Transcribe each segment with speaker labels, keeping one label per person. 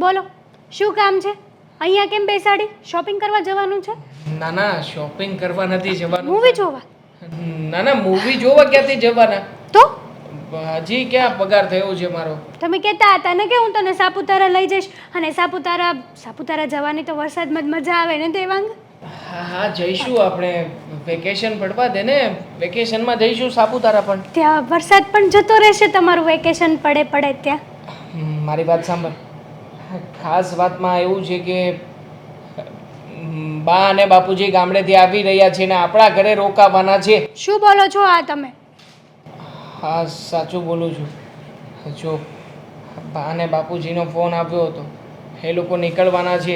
Speaker 1: બોલો શું કામ છે? અહીંયા કેમ બેસાડી? શોપિંગ કરવા જવાનું છે?
Speaker 2: ના ના શોપિંગ કરવા નથી જવાનું.
Speaker 1: મૂવી જોવા?
Speaker 2: ના ના મૂવી જોવા ક્યાંથી જવાના?
Speaker 1: તો
Speaker 2: હજી ક્યાં પગાર થયો છે મારો?
Speaker 1: તમે કહેતા હતા ને કે હું તને સાપુતારા લઈ જઈશ, અને સાપુતારા જવાની તો વરસાદમાં જ મજા આવે ને દેવાંગ.
Speaker 2: હા હા જઈશું આપણે. વેકેશન પડવા દે ને, વેકેશનમાં જઈશું સાપુતારા. પણ
Speaker 1: ત્યાં વરસાદ પણ જતો રહેશે તમારું વેકેશન પડે ત્યાં.
Speaker 2: મારી વાત સાંભળ. ખાસ વાતમાં એવું છે કે બા અને બાપુજી ગામડેથી આવી રહ્યા છે ને આપણા ઘરે રોકાવાના છે.
Speaker 1: શું બોલો છો આ તમે?
Speaker 2: હા સાચું બોલું છું. જો બા અને બાપુજીનો ફોન આવ્યો હતો, એ લોકો નીકળવાના છે.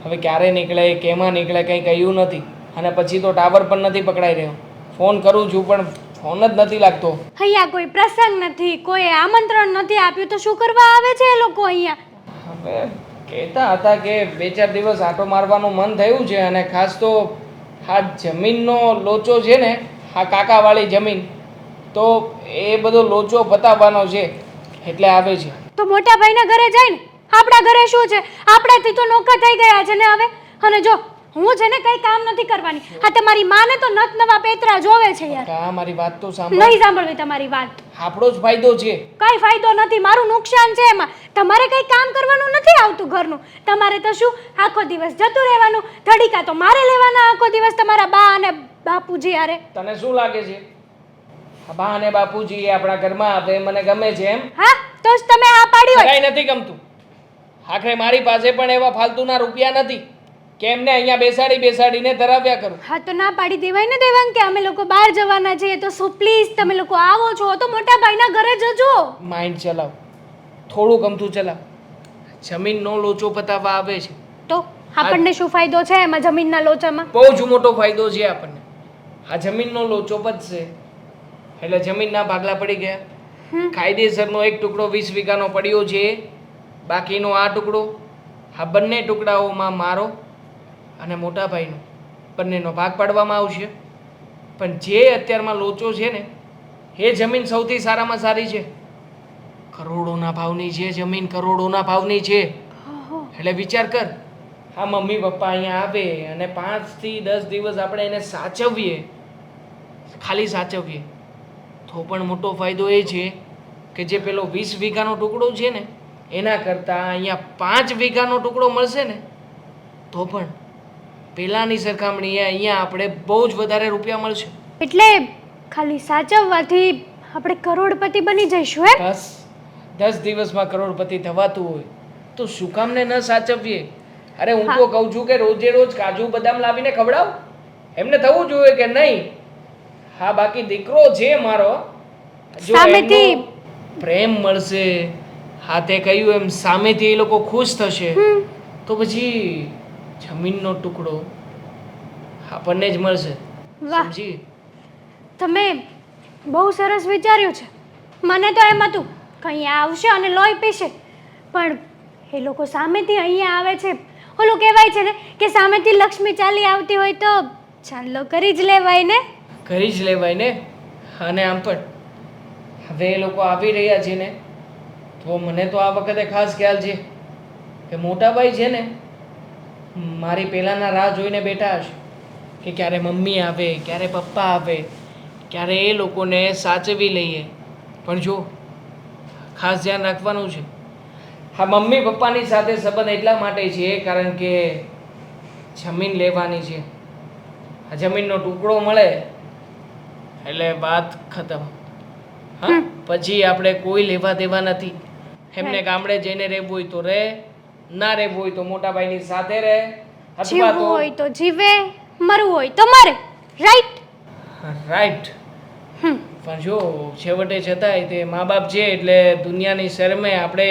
Speaker 2: હવે ક્યારે નીકળે, કેમાં નીકળે કંઈ કહ્યું નથી. અને પછી તો ટાવર પણ નથી પકડાઈ રહ્યો. ફોન કરું છું પણ ફોન જ નથી લાગતો.
Speaker 1: અહીંયા કોઈ પ્રસંગ નથી, કોઈ આમંત્રણ નથી આપ્યું, તો શું કરવા આવે છે એ લોકો અહીંયા?
Speaker 2: હવે કહેતા હતા કે 2-4 દિવસ આંટો મારવાનું મન થયું છે, અને ખાસ તો આ જમીનનો લોચો છે ને, આ કાકાવાળી જમીન, તો એ બધો લોચો પતાવવાનો છે એટલે આવે છે.
Speaker 1: તો મોટા ભાઈના ઘરે જાય ને, આપણા ઘરે શું છે? આપણાથી તો નોખા થઈ ગયા છે ને હવે. અને જો હું છે ને કઈ કામ નથી કરવાની. આ તમારી માને તો નત નવા પેતરા જોવે છે યાર.
Speaker 2: કા મારી વાત તો સાંભળ.
Speaker 1: નહીં સાંભળવી તમારી વાત.
Speaker 2: આપણો જ ફાયદો છે.
Speaker 1: કઈ ફાયદો નથી, મારું નુકસાન છે એમાં. તમારે કઈ કામ કરવાનું નથી આવતું ઘરનું. તમારે તો શું આખો દિવસ જતું રહેવાનું, ધડીકા તો મારે લેવાના આખો દિવસ તમારા બા અને બાપુજી યારે.
Speaker 2: તને શું લાગે છે બા અને બાપુજી આપણા ઘરમાં આવે મને ગમે છે એમ?
Speaker 1: હા તો જ તમે આ પાડી હોય.
Speaker 2: કઈ નથી ગમતું. આખરે મારી પાસે પણ એવા ફાલતુના રૂપિયા નથી કે એમને અહીંયા બેસાડીને ધરાવ્યા કરું.
Speaker 1: હા તો ના પાડી દેવાય ને દેવાંગ કે અમે લોકો બહાર જવાના છીએ, તો શું પ્લીઝ તમે લોકો આવો છો તો મોટા ભાઈના ઘરે જજો.
Speaker 2: માઇન્ડ ચલાવ, થોડું ગમતું ચલાવ. જમીનનો લોચો પતાવવા આવે છે.
Speaker 1: તો આપણને શું ફાયદો છે એમાં જમીનના લોચામાં?
Speaker 2: બહુ જ મોટો ફાયદો છે આપણને. આ જમીનનો લોચો પતશે એટલે જમીનના ભાગલા પડી ગયા. કાયદેસરનો એક ટુકડો 20 વીઘાનો પડ્યો છે, બાકીનો આ ટુકડો. આ બંને ટુકડાઓમાં મારો અને મોટા ભાઈનો બંનેનો ભાગ પાડવામાં આવશે. પણ જે અત્યારમાં લોચો છે ને, એ જમીન સૌથી સારામાં સારી છે. કરોડોના ભાવની છે જમીન, કરોડોના ભાવની છે. એટલે વિચાર કર, હા મમ્મી પપ્પા અહીંયા આવે અને 5 થી 10 દિવસ આપણે એને સાચવીએ, ખાલી સાચવીએ, તો પણ મોટો ફાયદો એ છે કે જે પેલો 20 વીઘાનો ટુકડો છે ને, એના કરતાં અહીંયા 5 વીઘાનો ટુકડો મળશે ને, તો પણ પેલાની સરખામણીએ અહીંયા આપણે બહુ જ વધારે રૂપિયા મળશે.
Speaker 1: એટલે ખાલી સાચવવાથી આપણે કરોડપતિ બની જઈશું એમ?
Speaker 2: બસ 10 દિવસમાં કરોડપતિ થવાતું હોય તો શું કામને ન સાચવીએ? અરે હું તો કહું છું કે રોજે રોજ કાજુ બદામ લાવીને ખવડાવ, એમને થવું જોઈએ કે નહીં. હા બાકી દીકરો છે મારો, જો
Speaker 1: સામેથી
Speaker 2: એમનો પ્રેમ મળશે, હા તે કહ્યું એમ સામેથી એ લોકો ખુશ થશે, તો પછી જમીનનો ટુકડો આપણને જ મળશે.
Speaker 1: વાહ,
Speaker 2: સમજી?
Speaker 1: તમે બહુ સરસ વિચાર્યું છે. મને તો એમ હતું કે અહીંયા આવશે અને લોહી પીશે, પણ એ લોકો સામેથી અહીંયા આવે છે. ઓલું કહેવાય છે ને કે સામેથી લક્ષ્મી ચાલી આવતી હોય તો ચાંદલો કરી જ લેવાય ને.
Speaker 2: કરી જ લેવાય ને. અને આમ પણ હવે એ લોકો આવી રહ્યા છે ને, તો મને તો આ વખતે ખાસ ખ્યાલ છે કે મોટા ભાઈ છે ને મારી પહેલાંના રાહ જોઈને બેઠા હશે કે ક્યારે મમ્મી આવે, ક્યારે પપ્પા આવે, ક્યારે એ લોકોને સાચવી લઈએ. પણ જો ખાસ ધ્યાન રાખવાનું છે, હા મમ્મી પપ્પાની સાથે સંબંધ એટલા માટે છે કારણ કે જમીન લેવાની છે. આ જમીનનો ટુકડો મળે એટલે વાત ખતમ. હા પછી આપણે કોઈ લેવા દેવા નથી. એમને ગામડે જઈને રહેવું હોય તો રહે, ના રહેવું હોય તો મોટા ભાઈની સાથે રહે, અથવા
Speaker 1: જીવવું
Speaker 2: તો
Speaker 1: હોય તો જીવે, મરવું હોય તો મરે. રાઈટ?
Speaker 2: રાઈટ. પણ જો છેવટે છતાંય તે મા બાપ છે એટલે દુનિયાની શરમે આપણે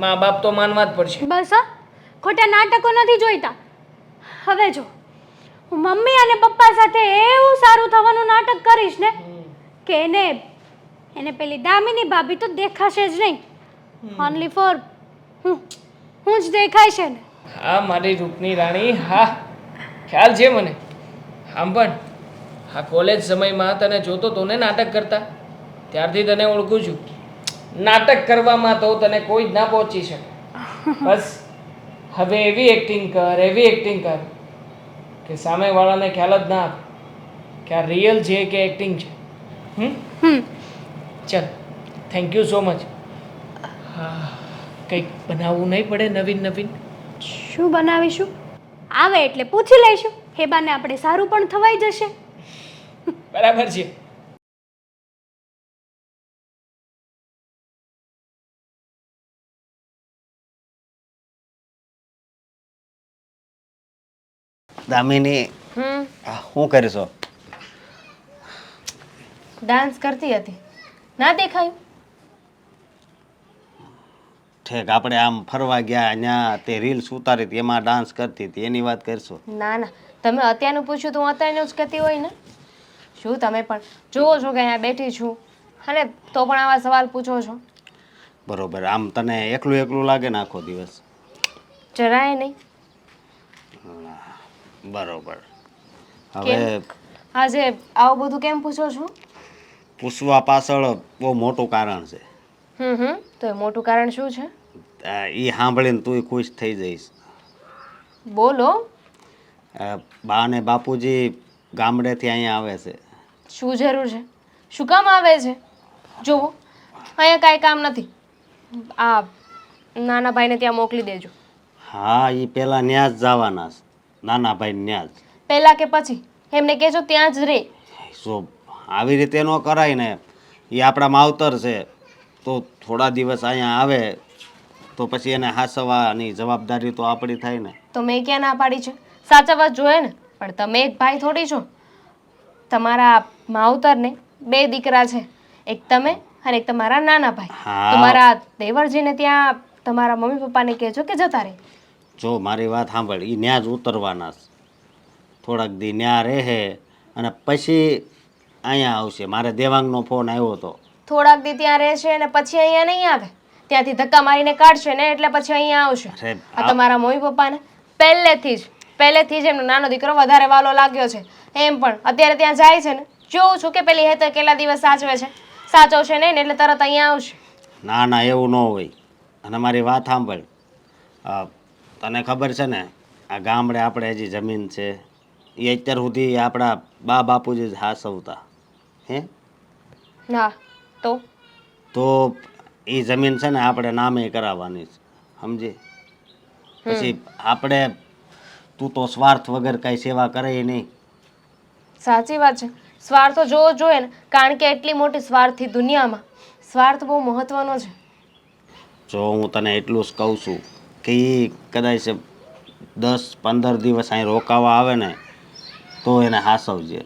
Speaker 2: મા બાપ તો માનવા જ પડશે.
Speaker 1: બસ હા, ખોટા નાટકો નથી જોઈતા. હવે જો હું મમ્મી અને પપ્પા સાથે એવું સારું થવાનું નાટક કરીશ ને કે એને પેલી દામિની ભાભી તો દેખાશે જ નહીં. ઓનલી ફોર હું જ દેખાય છે ને.
Speaker 2: હા મારી રૂપની રાણી, હા ખ્યાલ છે મને. આમ પણ હા કોલેજ સમયમાં તને જોતો તો ને નાટક કરતા, ત્યારથી તને ઓળખું છું. નાટક કરવામાં તો તને કોઈ જ ના પહોંચી શકે. બસ હવે એવી એક્ટિંગ કર કે સામેવાળાને ખ્યાલ જ ના આવે કે આ રિયલ છે કે એક્ટિંગ છે.
Speaker 1: હમ
Speaker 2: ચલ, થેન્ક યુ સો મચ. કંઈક બનાવવું નહીં પડે નવીન.
Speaker 1: શું બનાવીશું? આવે એટલે પૂછી લઈશું. એ બાને આપણે સારું પણ થવાઈ જશે.
Speaker 2: બરાબર છે.
Speaker 3: દામિની શું કરીશો?
Speaker 4: ડાન્સ કરતી હતી, ના દેખાયું?
Speaker 3: ઠેક આપણે આમ ફરવા ગયા ત્યાં તે રીલ્સ ઉતારી હતી એમાં ડાન્સ કરતી હતી એની વાત કરશો?
Speaker 4: ના ના, તમે અત્યારનું પૂછ્યું તો હું અત્યારનું જ કહેતી હોય ને. શું તમે પણ જુઓ છો કે અહીંયા બેઠી છું અને તો પણ આવા સવાલ પૂછો છો?
Speaker 3: બરોબર. આમ તને એકલું એકલું લાગે ને આખો દિવસ?
Speaker 4: જરાય નહીં.
Speaker 3: બરોબર. હવે
Speaker 4: કેમ આજે આવું બધું કેમ પૂછો છો?
Speaker 3: પૂછવા પાછળ બહુ મોટું કારણ છે.
Speaker 4: તો એ મોટું કારણ શું છે?
Speaker 3: એ સાંભળીને તું ખુશ થઈ જઈશ.
Speaker 4: બોલો.
Speaker 3: બા ને બાપુજી ગામડેથી અહીંયા આવે છે.
Speaker 4: શું જરૂર છે? શું કામ આવે છે? જુઓ, અહીંયા કાંઈ કામ નથી. આ નાના ભાઈને ત્યાં મોકલી દેજો.
Speaker 3: હા, એ પેલા ન્યા જ જવાના છે. નાના ભાઈ ન્યા જ.
Speaker 4: પહેલા કે પછી એમને કહેજો ત્યાં જ રહે.
Speaker 3: શું આવી રીતે ન કરાય ને? એ આપણા માવતર છે તો થોડા દિવસ અહીંયા આવે તો પછી એને હાસવાની જવાબદારી તો આપણી થાય ને.
Speaker 4: તો મેં ક્યાં ના પાડી છે? સાચવવા જોઈએ ને. પણ તમે એક ભાઈ થોડી છો. તમારા માવતરને 2 દીકરા છે, એક તમે અને એક તમારા નાના ભાઈ.
Speaker 3: હા.
Speaker 4: તમારા દેવરજીને ત્યાં તમારા મમ્મી પપ્પાને કહેજો કે જતા રહે.
Speaker 3: જો મારી વાત સાંભળ, એ ન્યા જ ઉતરવાના છે. થોડાક દી ન્યા રહે અને પછી અહીંયા આવશે. મારે દેવાંગનો ફોન આવ્યો હતો.
Speaker 4: થોડાક દી ત્યાં રહેશે અને પછી અહીંયા નહીં આવે. ત્યાંથી ધક્કા મારીને કાઢશે ને એટલે પછી અહીંયા આવશે.
Speaker 3: અરે,
Speaker 4: આ તમારા મમ્મી પપ્પાને પહેલેથી જ એમનો નાનો દીકરો વધારે વાલો લાગ્યો છે. એમ પણ અત્યારે ત્યાં જાય છે ને, જોઉં છું કે પેલી હેતર કેટલા દિવસ સાચવશે નહીં ને એટલે તરત અહીંયા આવશે.
Speaker 3: ના ના, એવું ન હોય. અને મારી વાત સાંભળ, તને ખબર છે ને આ ગામડે આપણે હજી જમીન છે એ અત્યાર સુધી આપણા બા બાપુજી જ હાસવતા. હે?
Speaker 4: ના
Speaker 3: તો એ જમીન છે ને આપણે નામે કરાવવાની છે, સમજી? પછી આપણે તું તો સ્વાર્થ વગર કઈ સેવા કરે નહીં.
Speaker 4: સાચી વાત છે. સ્વાર્થ તો જોવો જોઈએ ને, કારણ કે એટલી મોટી સ્વાર્થથી દુનિયામાં સ્વાર્થ બહુ મહત્વનો છે.
Speaker 3: જો હું તને એટલું જ કહું છું કે એ કદાચ 10-15 દિવસ અહીં રોકાવા આવે ને તો એને હાસવજે.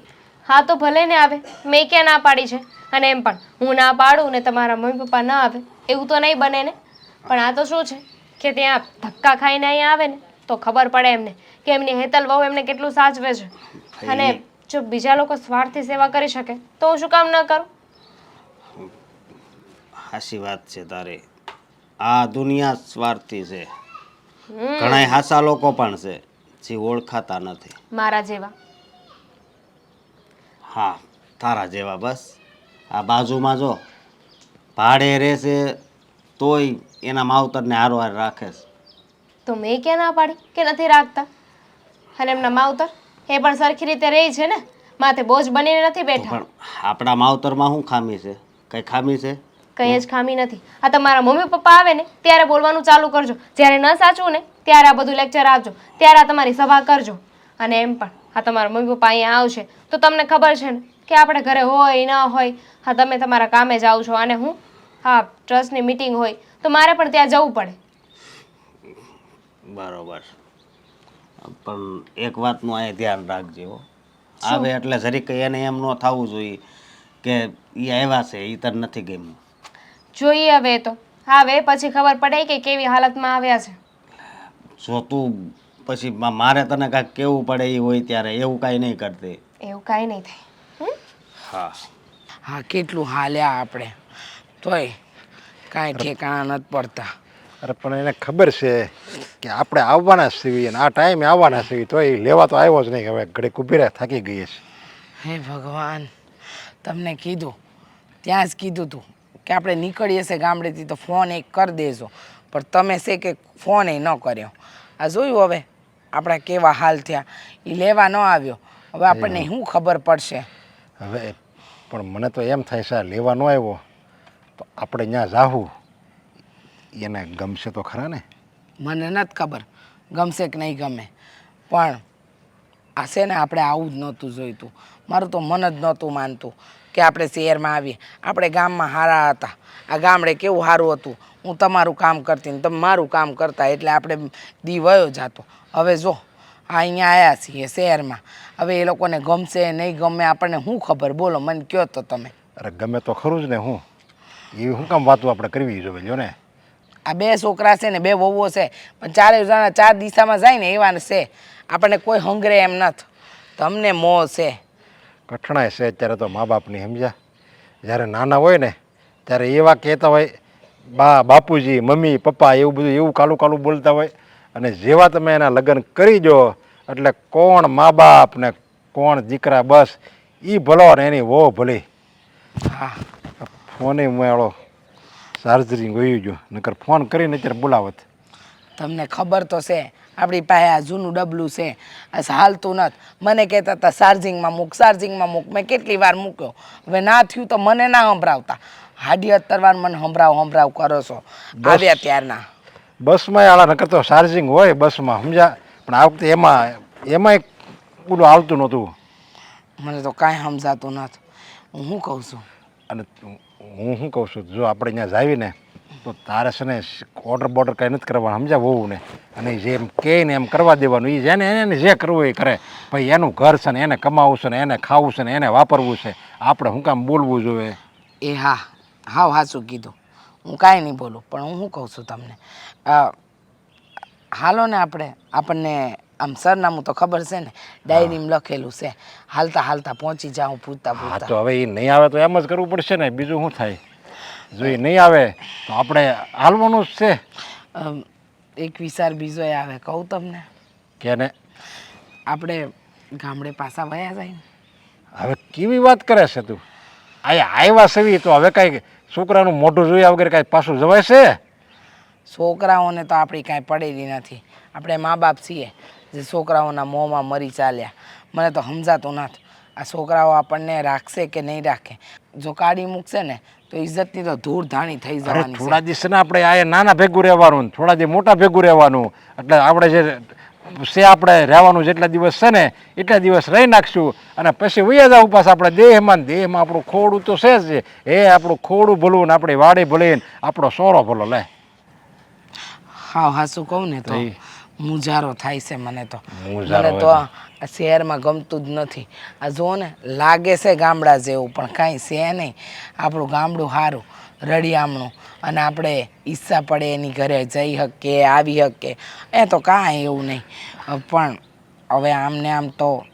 Speaker 4: હા તો ભલે ને આવે, મેં ક્યાં ના પાડી છે? અને એમ પણ હું ના પાડું ને તમારા મમ્મી પપ્પા ના આવે એવું તો નહીં બને ને. પણ આ તો શું છે કે ત્યાં ધક્કા ખાઈને અહીંયા આવે ને તો ખબર પડે એમને કે એમની હેતલ વહુ એમને કેટલું સાચવે છે. અને જો બીજા લોકો સ્વાર્થથી સેવા કરી શકે તો હું શું કામ ન કરું?
Speaker 3: હાચી વાત છે તારી. આ દુનિયા સ્વાર્થી છે. ઘણા હાસા લોકો પણ છે જે ઓળખાતા નથી.
Speaker 4: મારા જેવા.
Speaker 3: હા, તારા જેવા. બસ આ બાજુમાં જો ભાડે રહેશે તોય એના માવતરને હારવાર રાખે છે.
Speaker 4: તો મેં ક્યાં ના પાડી કે નથી રાખતા? અને એમના માવતર એ પણ સરખી રીતે રહે છે ને, માથે બોજ બનીને નથી બેઠા.
Speaker 3: પણ આપણા માવતરમાં શું ખામી છે? કઈ ખામી છે?
Speaker 4: કંઈ જ ખામી નથી. આ તમારા મમ્મી પપ્પા આવે ને ત્યારે બોલવાનું ચાલુ કરજો. જ્યારે ન સાચવું ને ત્યારે આ બધું લેક્ચર આપજો, ત્યારે આ તમારી સભા કરજો. અને એમ પણ આ તમારા મમ્મી પપ્પા અહીંયા આવશે તો તમને ખબર છે ને કે આપણે ઘરે હોય ન હોય, હા તમે તમારા કામે જાઓ છો અને હું હા ટ્રસ્ટની મીટિંગ હોય તો મારે પણ ત્યાં જવું પડે.
Speaker 3: બરોબર. પણ એક વાતનું અહીં ધ્યાન રાખજે હો. આવે એટલે જરીક એને એમ ન થવું જોઈએ કે એ આવ્યા છે એ તને નથી ગમ્યું.
Speaker 4: જોઈએ હવે તો આવે પછી ખબર પડે કે કેવી હાલતમાં આવ્યા છે.
Speaker 3: જો તું પછી મારે તને કાંઈક કેવું પડે એ હોય ત્યારે એવું કાંઈ નહીં કરતી.
Speaker 4: એવું કાંઈ નહીં થાય.
Speaker 3: હા
Speaker 5: હા, કેટલું હાલ્યા આપણે તોય કાંઈ ઠેકાણા નથી પડતા.
Speaker 6: અરે પણ એને ખબર છે કે આપણે આવવાના છીએ અને આ ટાઈમે આવવાના છીએ તો એ લેવા તો આવ્યો જ નહીં. હવે ઘડીક ઊભી રહે, થાકી ગઈ છે.
Speaker 5: હે ભગવાન, તમને કીધું ત્યાં જ કીધું તું કે આપણે નીકળીએ છીએ ગામડેથી તો ફોન એક કરી દેજો, પણ તમે છે કે ફોન ન કર્યો. આ જોયું હવે આપણા કેવા હાલ થયા. એ લેવા ન આવ્યો, હવે આપણને શું ખબર પડશે?
Speaker 6: હવે પણ મને તો એમ થાય છે લેવા ન આવ્યો તો આપણે ત્યાં જાવું એને ગમશે તો ખરા ને.
Speaker 5: મને નથી ખબર ગમશે કે નહીં ગમે, પણ આ છે ને આપણે આવું જ નહોતું જોઈતું. મારું તો મન જ નહોતું માનતું કે આપણે શહેરમાં આવીએ. આપણે ગામમાં સારા હતા, આ ગામડે કેવું સારું હતું. હું તમારું કામ કરતી ને તમે મારું કામ કરતા, એટલે આપણે દી વયો જતો. હવે જો આ અહીંયા આવ્યા છીએ શહેરમાં, હવે એ લોકોને ગમશે નહીં ગમે આપણને શું ખબર? બોલો, મને કહો તો તમે.
Speaker 6: અરે ગમે તો ખરું જ ને. હું એ શું કામ વાતો આપણે કરવી જોઈએ લ્યો ને.
Speaker 5: આ બે છોકરા છે ને બે વહુઓ છે, પણ ચારે જણા ચાર દિશામાં જાય ને એવા છે. આપણને કોઈ હંગરે એમ નથી. તમને મોહ છે.
Speaker 6: કઠણાય છે અત્યારે તો મા બાપની, સમજ્યા? જ્યારે નાના હોય ને ત્યારે એવા કહેતા હોય બાપુજી મમ્મી પપ્પા, એવું બધું એવું કાલું કાલું બોલતા હોય, અને જેવા તમે એના લગ્ન કરી દો એટલે કોણ મા બાપ ને કોણ દીકરા, બસ એ ભલો ને એની વો ભલી.
Speaker 5: હા,
Speaker 6: ફોને મેળો ચાર્જરિંગ વયું ગયો, નકર ફોન કરીને અત્યારે બોલાવત.
Speaker 5: તમને ખબર તો છે આપણી પાસે આ જૂનું ડબલું છે, આ હાલતું નથી. મને કહેતા હતા ચાર્જિંગમાં મૂક, ચાર્જિંગમાં મૂક. મેં કેટલી વાર મૂક્યો, હવે ના થયું તો મને ના સંભળાવતા. હાડી 70 વાર મને સંભળાવ કરો છો આવ્યા ત્યારના.
Speaker 6: બસમાં આળા નકર તો ચાર્જિંગ હોય બસમાં, સમજ્યા? પણ આ વખતે એમાંય પૂરું આવતું નહોતું.
Speaker 5: મને તો કાંઈ સમજાતું નથી. હું શું કહું છું?
Speaker 6: અને હું શું કહું છું, જો આપણે ત્યાં જાવી ને તો તારે છે ને ઓર્ડર બોર્ડર કંઈ નથી કરવાનું, સમજ્યા? વહુ ને અને જેમ કહે ને એમ કરવા દેવાનું. એ જેને એને જે કરવું એ કરે. ભાઈ એનું ઘર છે ને એને કમાવું છે ને એને ખાવું છે ને એને વાપરવું છે. આપણે શું કામ બોલવું જોઈએ?
Speaker 5: એ હા, હાવ સાચું કીધું. હું કાંઈ નહીં બોલું, પણ હું શું કહું છું તમને, હાલો ને આપણને આમ સરનામું તો ખબર છે ને, ડાયરીમાં લખેલું છે. હાલતા હાલતા પહોંચી જાઉં પૂછતા
Speaker 6: હા
Speaker 5: પૂછતા.
Speaker 6: તો હવે એ નહીં આવે તો એમ જ કરવું પડશે ને, બીજું શું થાય? જો એ નહીં આવે તો આપણે હાલવાનું જ છે.
Speaker 5: એક વિચાર બીજો આવે કહું તમને,
Speaker 6: કે ને
Speaker 5: આપણે ગામડે પાછા વયા જાય ને.
Speaker 6: હવે કેવી વાત કરે છે તું? આવ્યા સવી તો હવે કાંઈ છોકરાનું મોઢું જોયા વગર કાંઈ પાછું જવાય છે?
Speaker 5: છોકરાઓને તો આપણી કાંઈ પડેલી નથી. આપણે મા બાપ છીએ જે છોકરાઓના મોંમાં મરી ચાલ્યા. મને તો સમજાતું નથી આ છોકરાઓ આપણને રાખશે કે નહીં રાખે. જો કાઢી મૂકશે ને તો ઇજ્જતની તો ધૂળ ધાણી થઈ
Speaker 6: અરે
Speaker 5: જવાની છે.
Speaker 6: થોડા દિવસ ને આપણે આ નાના ભેગું રહેવાનું, થોડા દિવસ મોટા ભેગું રહેવાનું. એટલે આપણે જે છે આપણે રહેવાનું જેટલા દિવસ છે ને એટલા દિવસ રહી નાખશું, અને પછી વૈયા જાવ પાછા આપણે દેહમાં. દેહમાં આપણું ખોડું તો છે જ. એ આપણું ખોડું ભલું ને આપણી વાડી ભલે ને આપણો સોરો ભલો. લે
Speaker 5: હા હાસું કહું ને તો
Speaker 6: એ
Speaker 5: મુજારો થાય છે મને તો.
Speaker 6: મુજારો
Speaker 5: મને તો આ શહેરમાં ગમતું જ નથી. આ જુઓ ને, લાગે છે ગામડા જેવું પણ કાંઈ છે નહીં. આપણું ગામડું સારું, રળિયામણું, અને આપણે ઈચ્છા પડે એની ઘરે જઈ શકીએ, આવી શકીએ. એ તો કાંઈ એવું નહીં. પણ હવે આમને આમ તો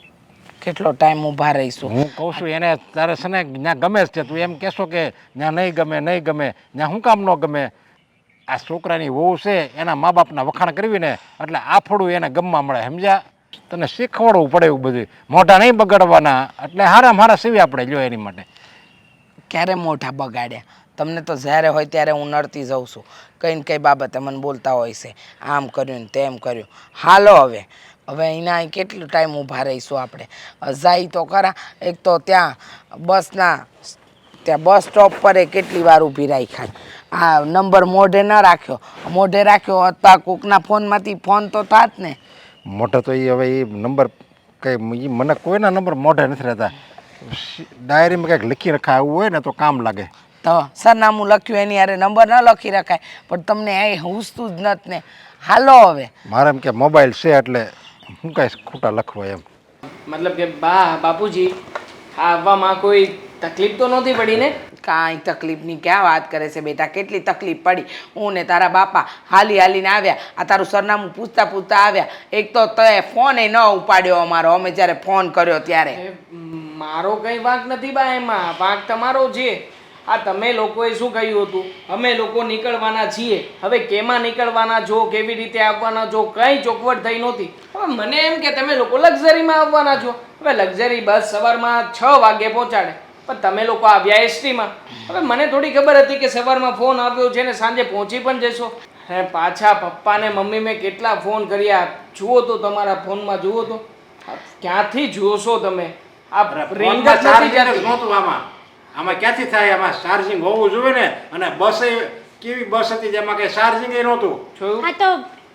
Speaker 5: કેટલો ટાઈમ ઊભા રહીશું.
Speaker 6: હું કહું છું એને તારે છે ને ત્યાં ગમે જ છે. તું એમ કહેશો કે ત્યાં નહીં ગમે ત્યાં શું કામ ન ગમે? આ છોકરાની વહુ છે એના મા બાપના વખાણ કરવી ને એટલે આફડું એને ગમવા મળે, સમજ્યા? તને શીખવાડવું પડે એવું બધું. મોઢા નહીં બગાડવાના. એટલે હારા સીવી આપણે લ્યો એની માટે.
Speaker 5: ક્યારે મોઢા બગાડ્યા? તમને તો જ્યારે હોય ત્યારે હું નડતી જાઉં છું. કંઈ ને કંઈ બાબતે મને બોલતા હોય છે, આમ કર્યું ને તેમ કર્યું. હાલો હવે એના અહીં કેટલો ટાઈમ ઊભા રહીશું આપણે? જાય તો ખરા. એક તો ત્યાં બસ સ્ટોપ પર કેટલી વાર ઊભી રાખ્યા. આ નંબર મોઢે ન રાખ્યો, મોઢે રાખ્યો અથવા કોકના ફોનમાંથી ફોન તો થાત ને.
Speaker 6: મોઢે તો એ હવે એ નંબર કંઈ મને કોઈના નંબર મોઢે નથી રહેતા. ડાયરીમાં કંઈક લખી રખાય એવું હોય ને તો કામ લાગે.
Speaker 5: તો સરનામું લખ્યું એની યારે નંબર ન લખી રખાય, પણ તમને એ હુસતું જ નથી ને. હાલો હવે
Speaker 6: મારે એમ કે મોબાઈલ છે એટલે હું કાંઈ ખોટા લખવો એમ.
Speaker 2: મતલબ કે બાપુજી આવવામાં કોઈ તકલીફ તો નહોતી પડી ને?
Speaker 5: કાંઈ તકલીફની ક્યાં વાત કરે છે બેટા? કેટલી તકલીફ પડી. હું ને તારા બાપા હાલીને આવ્યા. આ તારું સરનામું પૂછતા આવ્યા. એક તો તે ફોન ન ઉપાડ્યો અમારો, અમે જ્યારે ફોન કર્યો ત્યારે.
Speaker 2: મારો કંઈ વાંક નથી બા એમાં. વાંક તમારો છે. આ તમે લોકોએ શું કહ્યું હતું? અમે લોકો નીકળવાના છીએ. હવે કેમાં નીકળવાના છો, કેવી રીતે આવવાના છો, કંઈ ચોખવટ થઈ નહોતી. હવે મને એમ કે તમે લોકો લક્ઝરીમાં આવવાના છો. હવે લક્ઝરી બસ સવારમાં 6 વાગે પહોંચાડે, પણ તમે લોકો આવ્યા એસટીમાં. હવે મને થોડી ખબર હતી કે સવારમાં ફોન આવ્યો છે ને સાંજે પહોંચી પણ જશો. હે પાછા પપ્પાને મમ્મી મેં કેટલા ફોન કર્યા જુઓ તો તમારા ફોનમાં જુઓ તો ક્યાંથી જોશો તમે આ ring જ નથી જતી.
Speaker 6: નહોતું આમાં આમાં ક્યાંથી થાય આમાં ચાર્જિંગ હોવું જોઈએ ને અને બસ કેવી બસ હતી જેમાં કઈ ચાર્જિંગ નહોતું
Speaker 2: જોયું
Speaker 1: હા તો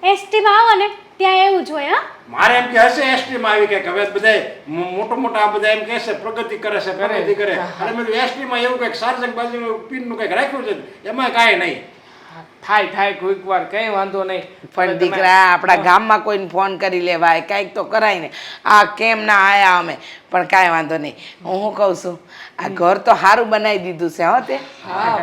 Speaker 1: એસટી માં આવો ને ત્યાં એવું જ હોય. હા
Speaker 6: મારે એમ કે હશે એસટી માં આવી કે હવે બધા મોટા મોટા આ બધા એમ કહે છે પ્રગતિ કરે છે પ્રગતિ કરે અને મેં એસટી માં એવું કઈક ચાર્જિંગ બાજુ પિન નું કઈક રાખ્યું છે એમાં કાંઈ નહીં.
Speaker 2: થાય કોઈક વાર કઈ વાંધો નહીં
Speaker 5: પણ દીકરા આપણા ગામમાં કોઈને ફોન કરી લેવાય કાંઈક તો કરાય ને આ કેમ ના આયા અમે પણ કાંઈ વાંધો નહીં હું શું કહું છું આ ઘર તો સારું બનાવી દીધું છે હો તે
Speaker 2: હા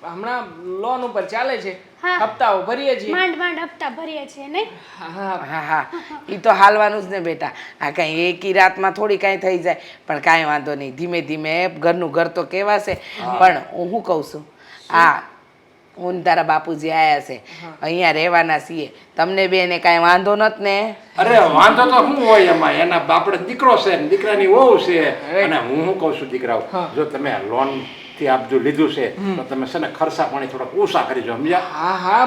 Speaker 2: હમણાં લોન ઉપર ચાલે છે
Speaker 1: હા.
Speaker 2: હપ્તાઓ ભરીએ છીએ
Speaker 1: માંડ માંડ હપ્તા ભરીએ છીએ નહીં.
Speaker 2: હા
Speaker 5: હા હા એ તો હાલવાનું જ ને બેટા આ કાંઈ એકી રાતમાં થોડી કાંઈ થઈ જાય પણ કાંઈ વાંધો નહીં ધીમે ધીમે ઘરનું ઘર તો કહેવાશે પણ હું શું કહું છું આ હું ને તારા બાપુજી આયા છે અહીંયા રહેવાના છીએ તમને બેને કાંઈ વાંધો નથી ને
Speaker 6: અરે વાંધો તો શું હોય એમાં એના બાપડે દીકરો છે ને દીકરાની વહુ છે અને હું શું કહું છું દીકરાઓ જો તમે લોન થી આપ જો લીધું છે તો તમે છે ને ખર્ચા પાણી થોડાક ઓછા કરી જો સમજ્યા.
Speaker 2: હા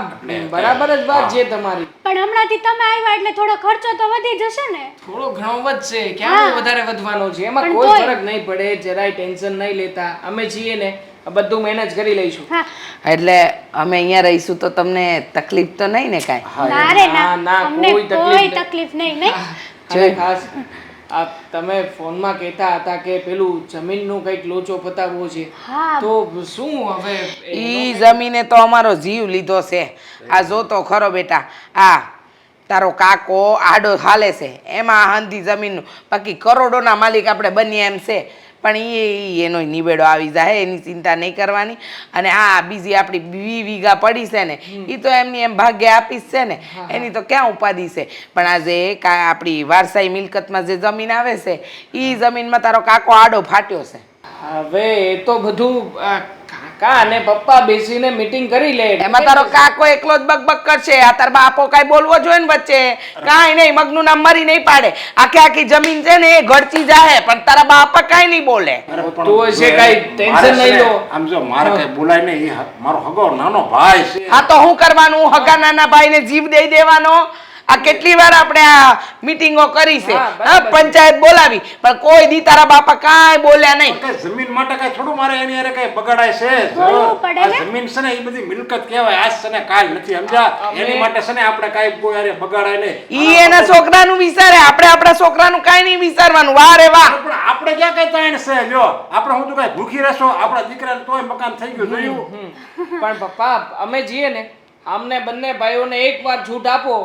Speaker 2: બરાબર જ વાત છે તમારી
Speaker 1: પણ હમણાંથી તમે આવ્યા એટલે થોડો ખર્ચો તો વધી જશે ને.
Speaker 2: થોડો ઘણો વધશે ક્યાં વધારે વધવાનો છે એમાં
Speaker 1: પણ
Speaker 2: કોઈ
Speaker 1: તોય.
Speaker 2: ફરક નહીં પડે જરાય ટેન્શન નહીં લેતા અમે છીએ ને આ બધું મેનેજ કરી લઈશું
Speaker 1: હા
Speaker 5: એટલે અમે અહીંયા રહીશું તો તમને તકલીફ તો નહીં ને કાંઈ
Speaker 1: ના રે
Speaker 2: ના,
Speaker 1: ના
Speaker 2: કોઈ
Speaker 1: અમને
Speaker 2: તકલીફ
Speaker 1: કોઈ
Speaker 2: નહીં.
Speaker 1: તકલીફ નહીં નહીં.
Speaker 2: અને ખાસ આ તમે ફોનમાં કહેતા હતા કે પેલું જમીનનું કંઈક લોચો પતાવવો છે
Speaker 1: હા
Speaker 2: તો શું હવે
Speaker 5: ઈ જમીને તો અમારો જીવ લીધો છે આ જો તો ખરો બેટા આ તારો કાકો આડો હાલે છે એમાં હંધી જમીનનું બાકી કરોડોના માલિક આપણે બનીએ એમ છે પણ એ એનો નિવેડો આવી જાય એની ચિંતા નહીં કરવાની અને આ બીજી આપણી 20 વીઘા પડી છે ને એ તો એમની એમ ભાગ્ય આપીશ છે ને એની તો ક્યાં ઉપાધિ છે પણ આજે આપણી વારસાઈ મિલકતમાં જે જમીન આવે છે એ જમીનમાં તારો કાકો આડો ફાટ્યો છે
Speaker 2: હવે એ તો બધું કાકા અને પપ્પા બેસીને મીટિંગ કરી લે
Speaker 5: એમાં તારો કાકો એકલો જ બકબક કરશે આ તાર બાપો કાંઈ બોલવો જોઈએ ને વચ્ચે કાંઈ નહીં મગનું નામ મરી નહીં પાડે આખી આખી જમીન છે ને એ ઘડચી જાય પણ તારા બાપા કાંઈ નહીં બોલે
Speaker 2: તું હશે કાંઈ ટેન્શન નહીં લો
Speaker 6: આમ જો મારે કઈ બોલાય નહીં એ મારો હગો નાનો ભાઈ છે.
Speaker 5: હા તો શું કરવાનું હગા નાના ભાઈને જીવ દઈ દેવાનો આ કેટલી વાર આપણે આ મીટિંગો કરી છે
Speaker 2: હા,
Speaker 5: હા પંચાયત બોલાવી પણ કોઈ દી તારા બાપા કાંઈ બોલ્યા નહીં
Speaker 6: કઈ જમીન માટે કઈ થોડું મારે એની હારે કઈ બગાડાય છે
Speaker 1: બોલવું પડે
Speaker 6: આ
Speaker 1: ને.
Speaker 6: જમીન છે ને એ બધી મિલકત કહેવાય આજ છે ને કાલ નથી સમજ્યા એની માટે છે ને આપણે કઈ કોઈ હારે બગાડાય નહીં
Speaker 5: ઈ એના છોકરાનું વિચારે આપણે આપણા છોકરાનું કાંઈ નહીં વિચારવાનું વાહ રે વાહ
Speaker 6: પણ આપણે ક્યાં કઈ તાણ છે લ્યો આપણે હું તો કઈ ભૂખી રહેશો આપણા દીકરાને તોય મકાન થઈ ગયું જોયું
Speaker 2: પણ પપ્પા અમે છીએ ને અમને બંને ભાઈઓને એકવાર છૂટ આપો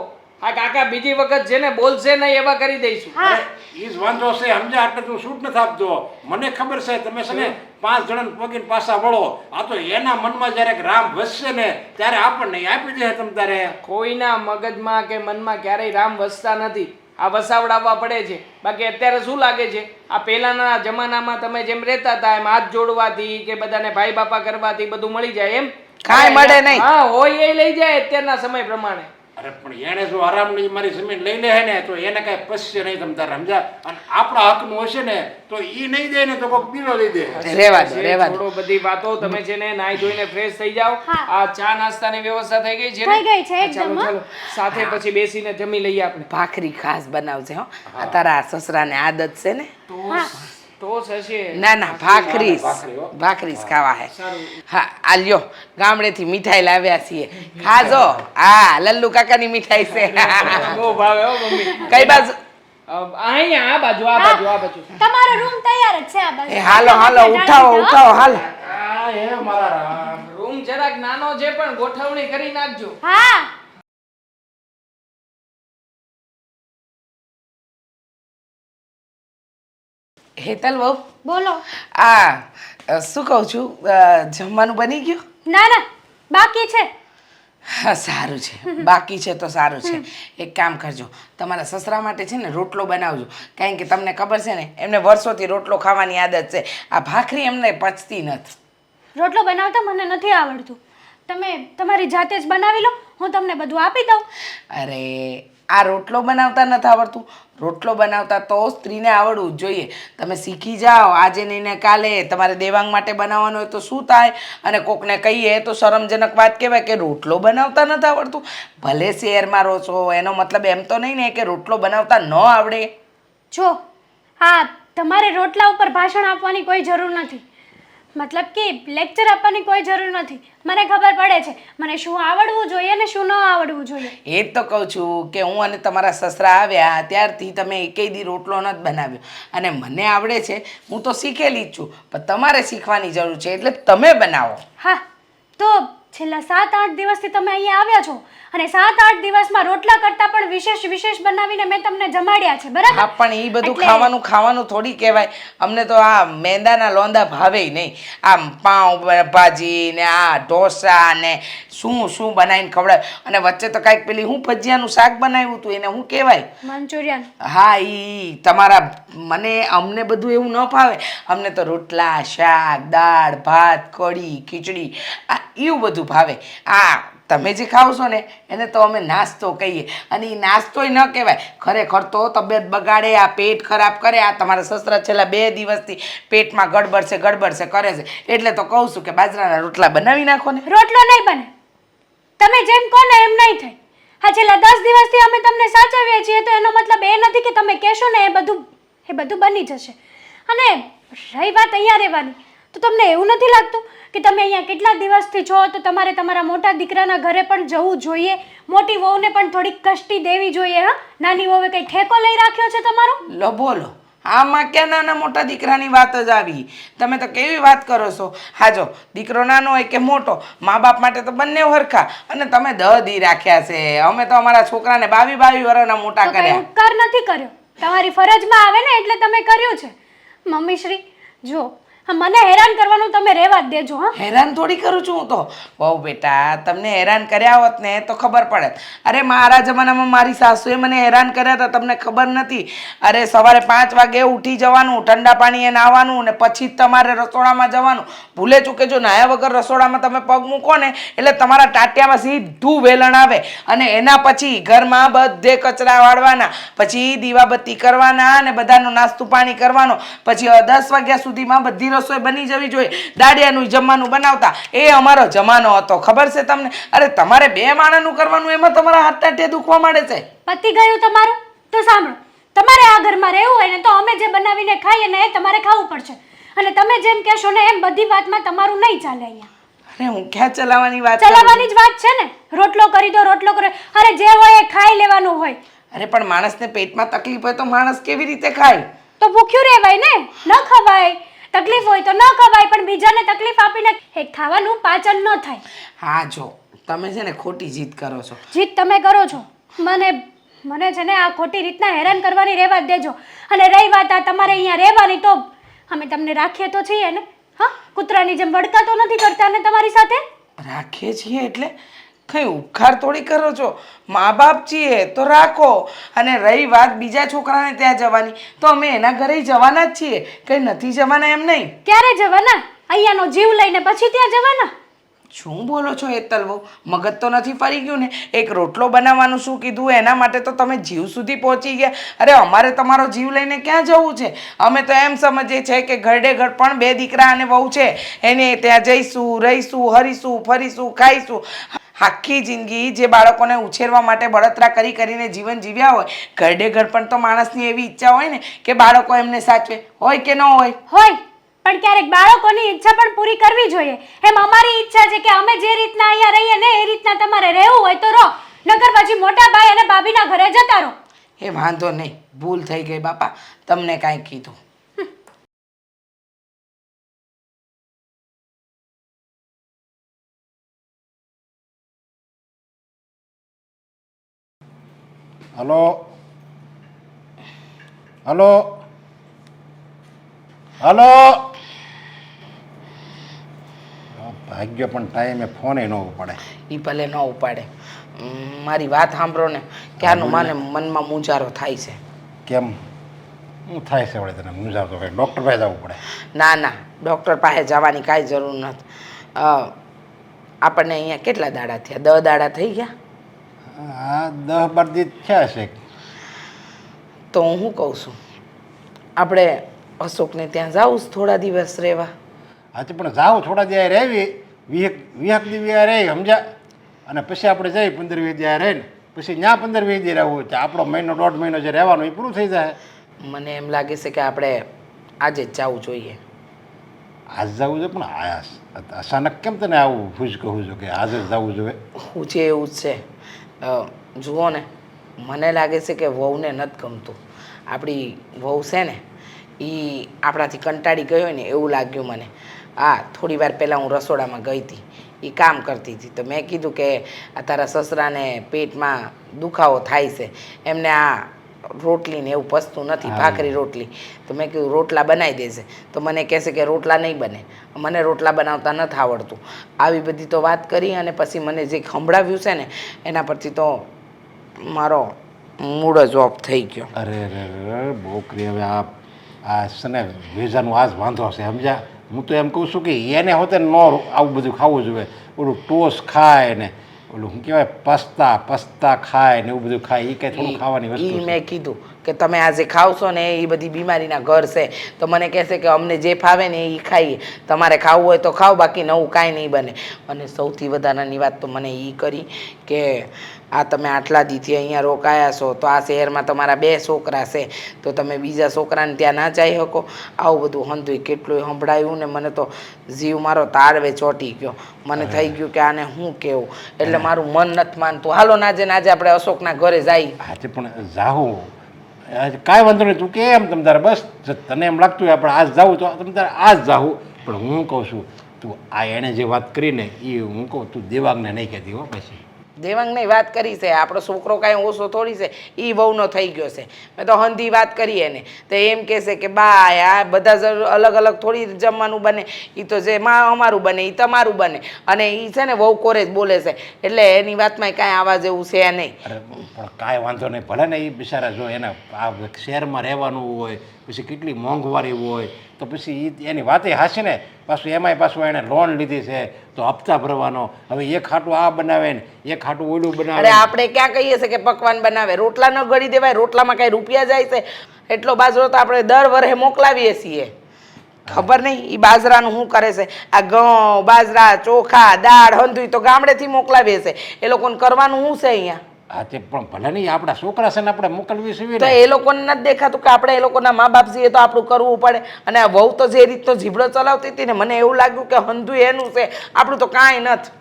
Speaker 2: આ કાકા બીજી વખત જેને બોલશે નહીં એવા કરી દઈશું
Speaker 1: હા
Speaker 6: ઈ જ વાંધો છે સમજ્યા એટલે તું છૂટ નથી આપતો મને ખબર છે તમે છે ને 5 જણાને પગીને પાછા વળો આ તો એના મનમાં જ્યારે રામ વસશે ને ત્યારે આપણને આપી દે તમ તારે
Speaker 2: કોઈના મગજમાં કે મનમાં ક્યારેય રામ વસતા નથી આ વસાવડાવવા પડે છે બાકી અત્યારે શું લાગે છે આ પહેલાના જમાનામાં તમે જેમ રહેતા હતા એમ હાથ જોડવાથી કે બધાને ભાઈ બાપા કરવાથી બધું મળી જાય એમ
Speaker 5: કાંઈ મળે નહીં.
Speaker 2: હા હોય એ લઈ જાય અત્યારના સમય પ્રમાણે
Speaker 6: અરે પણ એને જો આરામની મારી જમીન લઈ લે ને તો એને કઈ પસશે નહીં તમ તારે સમજ્યા અને આપણા હકનું હશે ને તો ઈ નહીં દે ને તો કોઈક બીજો દઈ દે
Speaker 5: રેવા દો રેવા દો
Speaker 2: થોડો બધી વાતો તમે છે ને નાઈ ધોઈને ફ્રેશ થઈ જાઓ
Speaker 1: હા.
Speaker 2: આ ચા નાસ્તાની વ્યવસ્થા થઈ ગઈ છે ને?
Speaker 1: થઈ ગઈ છે
Speaker 2: હા,
Speaker 1: એકદમ,
Speaker 2: ચાલો
Speaker 1: હા.
Speaker 2: ચાલો સાથે પછી બેસીને જમી લઈએ આપણે
Speaker 5: ભાખરી ખાસ બનાવજે હો આ તારા સસરાને આદત છે ને
Speaker 2: તો થશે
Speaker 5: ના ના ભાખરી
Speaker 6: ભાખરી હો.
Speaker 5: ભાખરી જ ખાવા હે
Speaker 2: સારું
Speaker 5: હા આ લ્યો ગામડેથી મીઠાઈ લાવ્યા છીએ ખાજો હા લલ્લુ કાકાની મીઠાઈ છે
Speaker 2: બહુ ભાવે હો મમ્મી
Speaker 5: કઈ બાજુ
Speaker 2: અહીંયા આ બાજુ આ બાજુ આ બાજુ
Speaker 1: તમારો રૂમ તૈયાર જ છે આ બાજુ.
Speaker 5: એ હાલો હાલો ઉઠાવો ઉઠાવો હાલો
Speaker 6: આ હે મારા રામ
Speaker 2: રૂમ જરાક નાનો છે પણ ગોઠવણી કરી નાખજો
Speaker 1: હા
Speaker 5: હેતલ બહુ
Speaker 1: બોલો.
Speaker 5: શું કહું છું જમવાનું બની ગયું
Speaker 1: ના ના બાકી છે.
Speaker 5: હા સારું છે બાકી છે તો સારું છે એક કામ કરજો તમારા સસરા માટે છે ને રોટલો બનાવજો કારણ કે તમને ખબર છે ને એમને વર્ષોથી રોટલો ખાવાની આદત છે આ ભાખરી એમને પચતી નથી
Speaker 1: રોટલો બનાવતા મને નથી આવડતું. તમે તમારી જાતે જ બનાવી લો, હું તમને બધું આપી દઉં.
Speaker 5: અરે આ રોટલો બનાવતા નથી આવડતું. રોટલો બનાવતા તો સ્ત્રીને આવડવું જ જોઈએ. તમે શીખી જાઓ આજે નહીં ને કાલે. તમારે દેવાંગ માટે બનાવવાનો હોય તો શું થાય? અને કોકને કહીએ તો શરમજનક વાત કહેવાય કે રોટલો બનાવતા નથી આવડતું. ભલે શહેરમાં રહો છો એનો મતલબ એમ તો નહીં ને કે રોટલો બનાવતા ન આવડે.
Speaker 1: જો હા, તમારે રોટલા ઉપર ભાષણ આપવાની કોઈ જરૂર નથી, મતલબ કે લેક્ચર આપવાની કોઈ જરૂર નથી. મને ખબર પડે છે મને શું આવડવું જોઈએ ને શું ન આવડવું જોઈએ.
Speaker 5: એ જ તો કહું છું કે હું અને તમારા સસરા આવ્યા ત્યારથી તમે એકેય દી રોટલો નથી બનાવ્યો. અને મને આવડે છે, હું તો શીખેલી જ છું, પણ તમારે શીખવાની જરૂર છે, એટલે તમે બનાવો.
Speaker 1: હા, તો છેલ્લા 7-8 દિવસથી તમે અહીંયા આવ્યા છો અને 7-8 દિવસમાં રોટલા કરતાં પણ વિશેષ બનાવીને મેં તમને જમાડ્યા છે, બરાબર?
Speaker 5: હા, પણ એ બધું
Speaker 1: એટલે
Speaker 5: ખાવાનું થોડી કહેવાય. અમને તો આ મેંદાના લોંદા ભાવે નહીં. આમ પાઉં ભાજી ને આ ઢોસા ને શું બનાવીને ખવડાવે. અને વચ્ચે તો કાંઈક પેલી હું ભજીયાનું શાક બનાવ્યું હતું એને શું કહેવાય?
Speaker 1: મંચુરિયન.
Speaker 5: હા, ઈ તમારા અમને બધું એવું ન ભાવે. અમને તો રોટલા શાક દાળ ભાત કઢી ખીચડી આ એવું બધું ભાવે. આ તમે જે ખાવ છો ને એને તો અમે નાસ્તો કહીએ. અને એ નાસ્તોય ન કહેવાય. ખરેખર તો તબિયત બગાડે, આ પેટ ખરાબ કરે. આ તમારા સસરા છેલ્લા 2 દિવસથી પેટમાં ગડબડ છે કરે છે. એટલે તો કહું છું કે બાજરાના રોટલા બનાવી નાખો ને.
Speaker 1: રોટલો નહીં બને, તમે જેમ કહો ને એમ નહીં થાય. હા, છેલ્લા 10 દિવસથી અમે તમને સાચવીએ છીએ તો એનો મતલબ એ નથી કે તમે કહેશો ને એ બધું બની જશે. અને રહી વાત અહીંયા રહેવાની, તો તમને એવું નથી લાગતું કે તમે અહીંયા કેટલા દિવસથી છો તો તમારે તમારા મોટા દીકરાના ઘરે પણ જવું જોઈએ? મોટી વહુને પણ થોડીક કષ્ટી દેવી જોઈએ. હા, નાની વહુએ કંઈ ઠેકો લઈ રાખ્યો છે તમારો?
Speaker 5: લો બોલો, આમાં ક્યાં નાના મોટા દીકરાની વાત જ આવી? તમે તો કેવી વાત કરો છો. હા જો, દીકરો નાનો હોય કે મોટો, મા બાપ માટે તો બંને હરખા. અને તમે 10 દી રાખ્યા છે. અમે તો અમારા છોકરાને 22 વર્ષના મોટા
Speaker 1: તો કંઈ
Speaker 5: કર્યા.
Speaker 1: ઉપકાર નથી કર્યો, તમારી ફરજમાં આવે ને એટલે તમે કર્યું છે. મમ્મી શ્રી જો, મને હેરાન કરવાનું તમે રહેવા જ દેજો. હા,
Speaker 5: હેરાન થોડી કરું છું હું તો. બહુ બેટા, તમને હેરાન કર્યા હોત ને તો ખબર પડે. અરે મારા જમાનામાં મારી સાસુએ મને હેરાન કર્યા હતા, તમને ખબર નથી? અરે સવારે 5 વાગે ઉઠી જવાનું, ઠંડા પાણીએ નાહવાનું ને પછી જ તમારે રસોડામાં જવાનું. ભૂલે ચૂકે જો નાહ્યા વગર રસોડામાં તમે પગ મૂકો ને એટલે તમારા ટાટિયામાં સીધું વેલણ આવે. અને એના પછી ઘરમાં બધે કચરા વાળવાના, પછી દીવાબત્તી કરવાના અને બધાનું નાસ્તું પાણી કરવાનો. પછી 10 વાગ્યા સુધીમાં બધી રસોઈ બની જવી જોઈએ. દાડિયાનું જમવાનું બનાવતા એ અમારો જમાનો હતો, ખબર છે તમને? અરે તમારે 2 માણાનું કરવાનું, એમાં તમારા હાથ ટાઢે દુખવા માંડે છે.
Speaker 1: પતી ગયું તમારું? તો સાંભળો, તમારે આ ઘરમાં રહેવું હોય ને તો અમે જે બનાવીને ખાઈએ ને એ તમારે ખાવું પડશે. અને તમે જેમ કહેશો ને એમ બધી વાતમાં તમારું નહીં ચાલે અહીંયા.
Speaker 5: અરે હું ક્યાં ચલાવવાની વાત કરું છું?
Speaker 1: ચલાવવાની જ વાત છે ને. રોટલો કરી દો, રોટલો કરો. અરે જે હોય એ ખાઈ લેવાનું હોય.
Speaker 5: અરે પણ માણસને પેટમાં તકલીફ હોય તો માણસ કેવી રીતે ખાય?
Speaker 1: તો ભૂખ્યું રહેવાય ને, ન ખવાય. તકલીફ હોય તો ન ખવાય, પણ બીજાને તકલીફ આપીને એ ખાવાનું પાચન ન થાય.
Speaker 5: હા જો, તમે છે ને ખોટી જીદ કરો છો.
Speaker 1: જીત તમે કરો છો. મને છે ને આ ખોટી રીતના હેરાન કરવાની રહેવા જ દેજો. અને રહી વાત આ તમારે અહીંયા રહેવાની, તો અમે તમને રાખીએ તો છીએ ને. હા, કૂતરાની જેમ વડકા તો નથી કરતા ને તમારી સાથે?
Speaker 5: રાખીએ છીએ એટલે કઈ ઉપકાર થોડી કરો છો? મા બાપ છીએ તો રાખો. અને રહી વાત બીજા છોકરાને ત્યાં જવાની, તો અમે એના ઘરે જવાના જ છીએ, કઈ નથી જવાના એમ નહીં.
Speaker 1: ક્યારે જવાના? અહીંયાનો જીવ લઈને પછી ત્યાં જવાના?
Speaker 5: શું બોલો છો હેતલ બહુ? મગજ તો નથી ફરી ગયું ને? એક રોટલો બનાવવાનું શું કીધું એના માટે તો તમે જીવ સુધી પહોંચી ગયા. અરે અમારે તમારો જીવ લઈને ક્યાં જવું છે? અમે તો એમ સમજીએ છીએ કે ઘરડે ઘર પણ 2 દીકરા અને વહુ છે, એને ત્યાં જઈશું, રહીશું, હરીશું, ફરીશું, ખાઈશું. આખી જિંદગી જે બાળકોને ઉછેરવા માટે બળતરા કરીને જીવન જીવ્યા હોય, ઘરડે ઘર પણ તો માણસની એવી ઈચ્છા હોય ને કે બાળકો એમને સાચવે. હોય કે ન હોય?
Speaker 1: હોય, પણ ક્યારેક બાળકોની ઈચ્છા પણ પૂરી કરવી જોઈએ. એમ અમારી ઈચ્છા છે કે અમે જે રીતના અહીંયા રહીએ ને એ રીતના તમારે રહેવું હોય તો રહો, નકર પછી મોટા ભાઈ અને ભાભીના ઘરે જતા રહો.
Speaker 5: એ વાંધો નહીં, ભૂલ થઈ ગઈ બાપા, તમને કાંઈ કીધું.
Speaker 6: Hello hello hello. ભાગ્ય પણ ટાઈમે ફોને ન ઉપાડે.
Speaker 5: એ ભલે ન ઉપાડે. મારી વાત સાંભળો ને, ક્યારનું માને મનમાં મૂંઝારો થાય છે.
Speaker 6: કેમ શું થાય છે વળે તને મૂંઝાવતો? કંઈ ડૉક્ટર પાસે જવું પડે?
Speaker 5: ના ડૉક્ટર પાસે જવાની કાંઈ જરૂર નથી. આપણને અહીંયા કેટલા દાડા થયા? 10 દાડા થઈ ગયા.
Speaker 6: હા 10-12 દી થયા છે.
Speaker 5: તો હું શું કહું છું, આપણે અશોકને ત્યાં જાઉં થોડા દિવસ રહેવા.
Speaker 6: હાથી પણ જાઓ થોડા દી રહેવી, 20 દી રહી સમજ્યા, અને પછી આપણે જઈ 15-20 દી રહીને પછી ત્યાં 15-20 દી રહેવું હોય આપણો મહિનો 1.5 મહિનો જે રહેવાનું એ પૂરું થઈ જાય.
Speaker 5: મને એમ લાગે છે કે આપણે આજે જ જવું જોઈએ.
Speaker 6: આજ જવું જોઈએ પણ અચાનક કેમ તને આવું ખુશ કહું છું કે આજે જ જવું જોઈએ?
Speaker 5: હું છે એવું જ છે. જુઓ ને, મને લાગે છે કે વહુને નથી ગમતું. આપણી વહુ છે ને એ આપણાથી કંટાળી ગઈ હોય ને એવું લાગ્યું મને. હા, થોડી વાર પહેલાં હું રસોડામાં ગઈ હતી, એ કામ કરતી હતી, તો મેં કીધું કે આ તારા સસરાને પેટમાં દુખાવો થાય છે, એમને આ રોટલી ને એવું પચતું નથી, ભાખરી રોટલી. તો મેં કીધું રોટલા બનાવી દેશે. તો મને કહેશે કે રોટલા નહીં બને, મને રોટલા બનાવતા નથી આવડતું. આવી બધી તો વાત કરી, અને પછી મને જે સંભળાવ્યું છે ને એના પરથી તો મારો મૂડ જ ઓફ થઈ ગયો.
Speaker 6: અરે રે બોકરી, હવે આ છે ને વેજાનું આ જ વાંધો છે સમજ્યા. હું તો એમ કહું છું કે એને હોતે ન આવું બધું ખાવું જોઈએ. ઓલું ટોસ ખાય ને ઓલું શું કહેવાય પસ્તા ખાય ને એવું બધું ખાય, એ કંઈ થોડું ખાવાની વસ્તુ
Speaker 5: ઈ
Speaker 6: છે?
Speaker 5: મેં કીધું કે તમે આજે ખાવશો ને એ બધી બીમારીના ઘર છે, તો મને કહેશે કે અમને જે ફાવે ને એ ખાઈએ, તમારે ખાવું હોય તો ખાઓ, બાકી નવું કાંઈ નહીં બને. અને સૌથી વધારાની વાત તો મને એ કરી કે આ તમે આટલા દીથી અહીંયા રોકાયા છો, તો આ શહેરમાં તમારા 2 છોકરા છે, તો તમે બીજા છોકરાને ત્યાં ના જઈ શકો. આવું બધું હંધુય કેટલું સંભળાયું ને મને તો જીવ મારો તાળવે ચોંટી ગયો. મને થઈ ગયું કે આને શું કહેવું, એટલે મારું મન નથી માનતું. હાલો નાજે આપણે અશોકના ઘરે જઈએ.
Speaker 6: આજે પણ જાઉં, કાંઈ વાંધો નહીં, તું કેમ તમ તારે બસ તને એમ લાગતું હોય આપણે આજ જાવું તો તમ તારે આજ જાવું. પણ હું કહું છું તું આ એણે જે વાત કરીને એ હું કહું તું દેવાંગને નહીં કહેતી હો. પછી
Speaker 5: દેવાંગની વાત કરી છે, આપણો છોકરો કાંઈ ઓછો થોડી છે, એ વહુનો થઈ ગયો છે. મેં તો હંધી વાત કરી એને, તો એમ કહેશે કે બા આ બધા અલગ અલગ થોડી જમવાનું બને, એ તો જે માં અમારું બને એ તમારું બને, અને એ છે ને વહુ કોરે જ બોલે છે, એટલે એની વાતમાં કાંઈ આવા જેવું છે નહીં.
Speaker 6: અરે પણ કાંઈ વાંધો નહીં, ભલે ને એ બિચારા જો એને આ શહેરમાં રહેવાનું હોય, પછી કેટલી મોંઘવારી હોય, તો પછી એની વાતે હાશે ને. પાછું એમાંય પાછું એણે લોન લીધી છે, તો હપ્તા ભરવાનો. હવે એક ખાટું આ બનાવે ને એક ખાટું ઓલું બનાવે.
Speaker 5: અરે આપણે ક્યાં કહીએ છીએ કે પકવાન બનાવે, રોટલા ન ગળી દેવાય? રોટલામાં કાંઈ રૂપિયા જાય છે? એટલો બાજરો તો આપણે દર વર્ષે મોકલાવીએ છીએ. ખબર નહીં એ બાજરાનું શું કરે છે. આ ઘઉં, બાજરા, ચોખા, દાળ, હંધુય તો ગામડેથી મોકલાવીએ છે. એ લોકોને કરવાનું શું છે અહીંયા?
Speaker 6: હા તે પણ ભલે નહીં, આપણા છોકરા છે ને આપણે મોકલવી છે
Speaker 5: તો એ લોકોને નથી દેખાતું કે આપણે એ લોકોના મા બાપ છીએ તો આપણું કરવું પડે. અને આ વહુ તો જે રીતનો જીભડો ચલાવતી હતી ને, મને એવું લાગ્યું કે હંધુય એનું છે, આપણું તો કાંઈ નથી.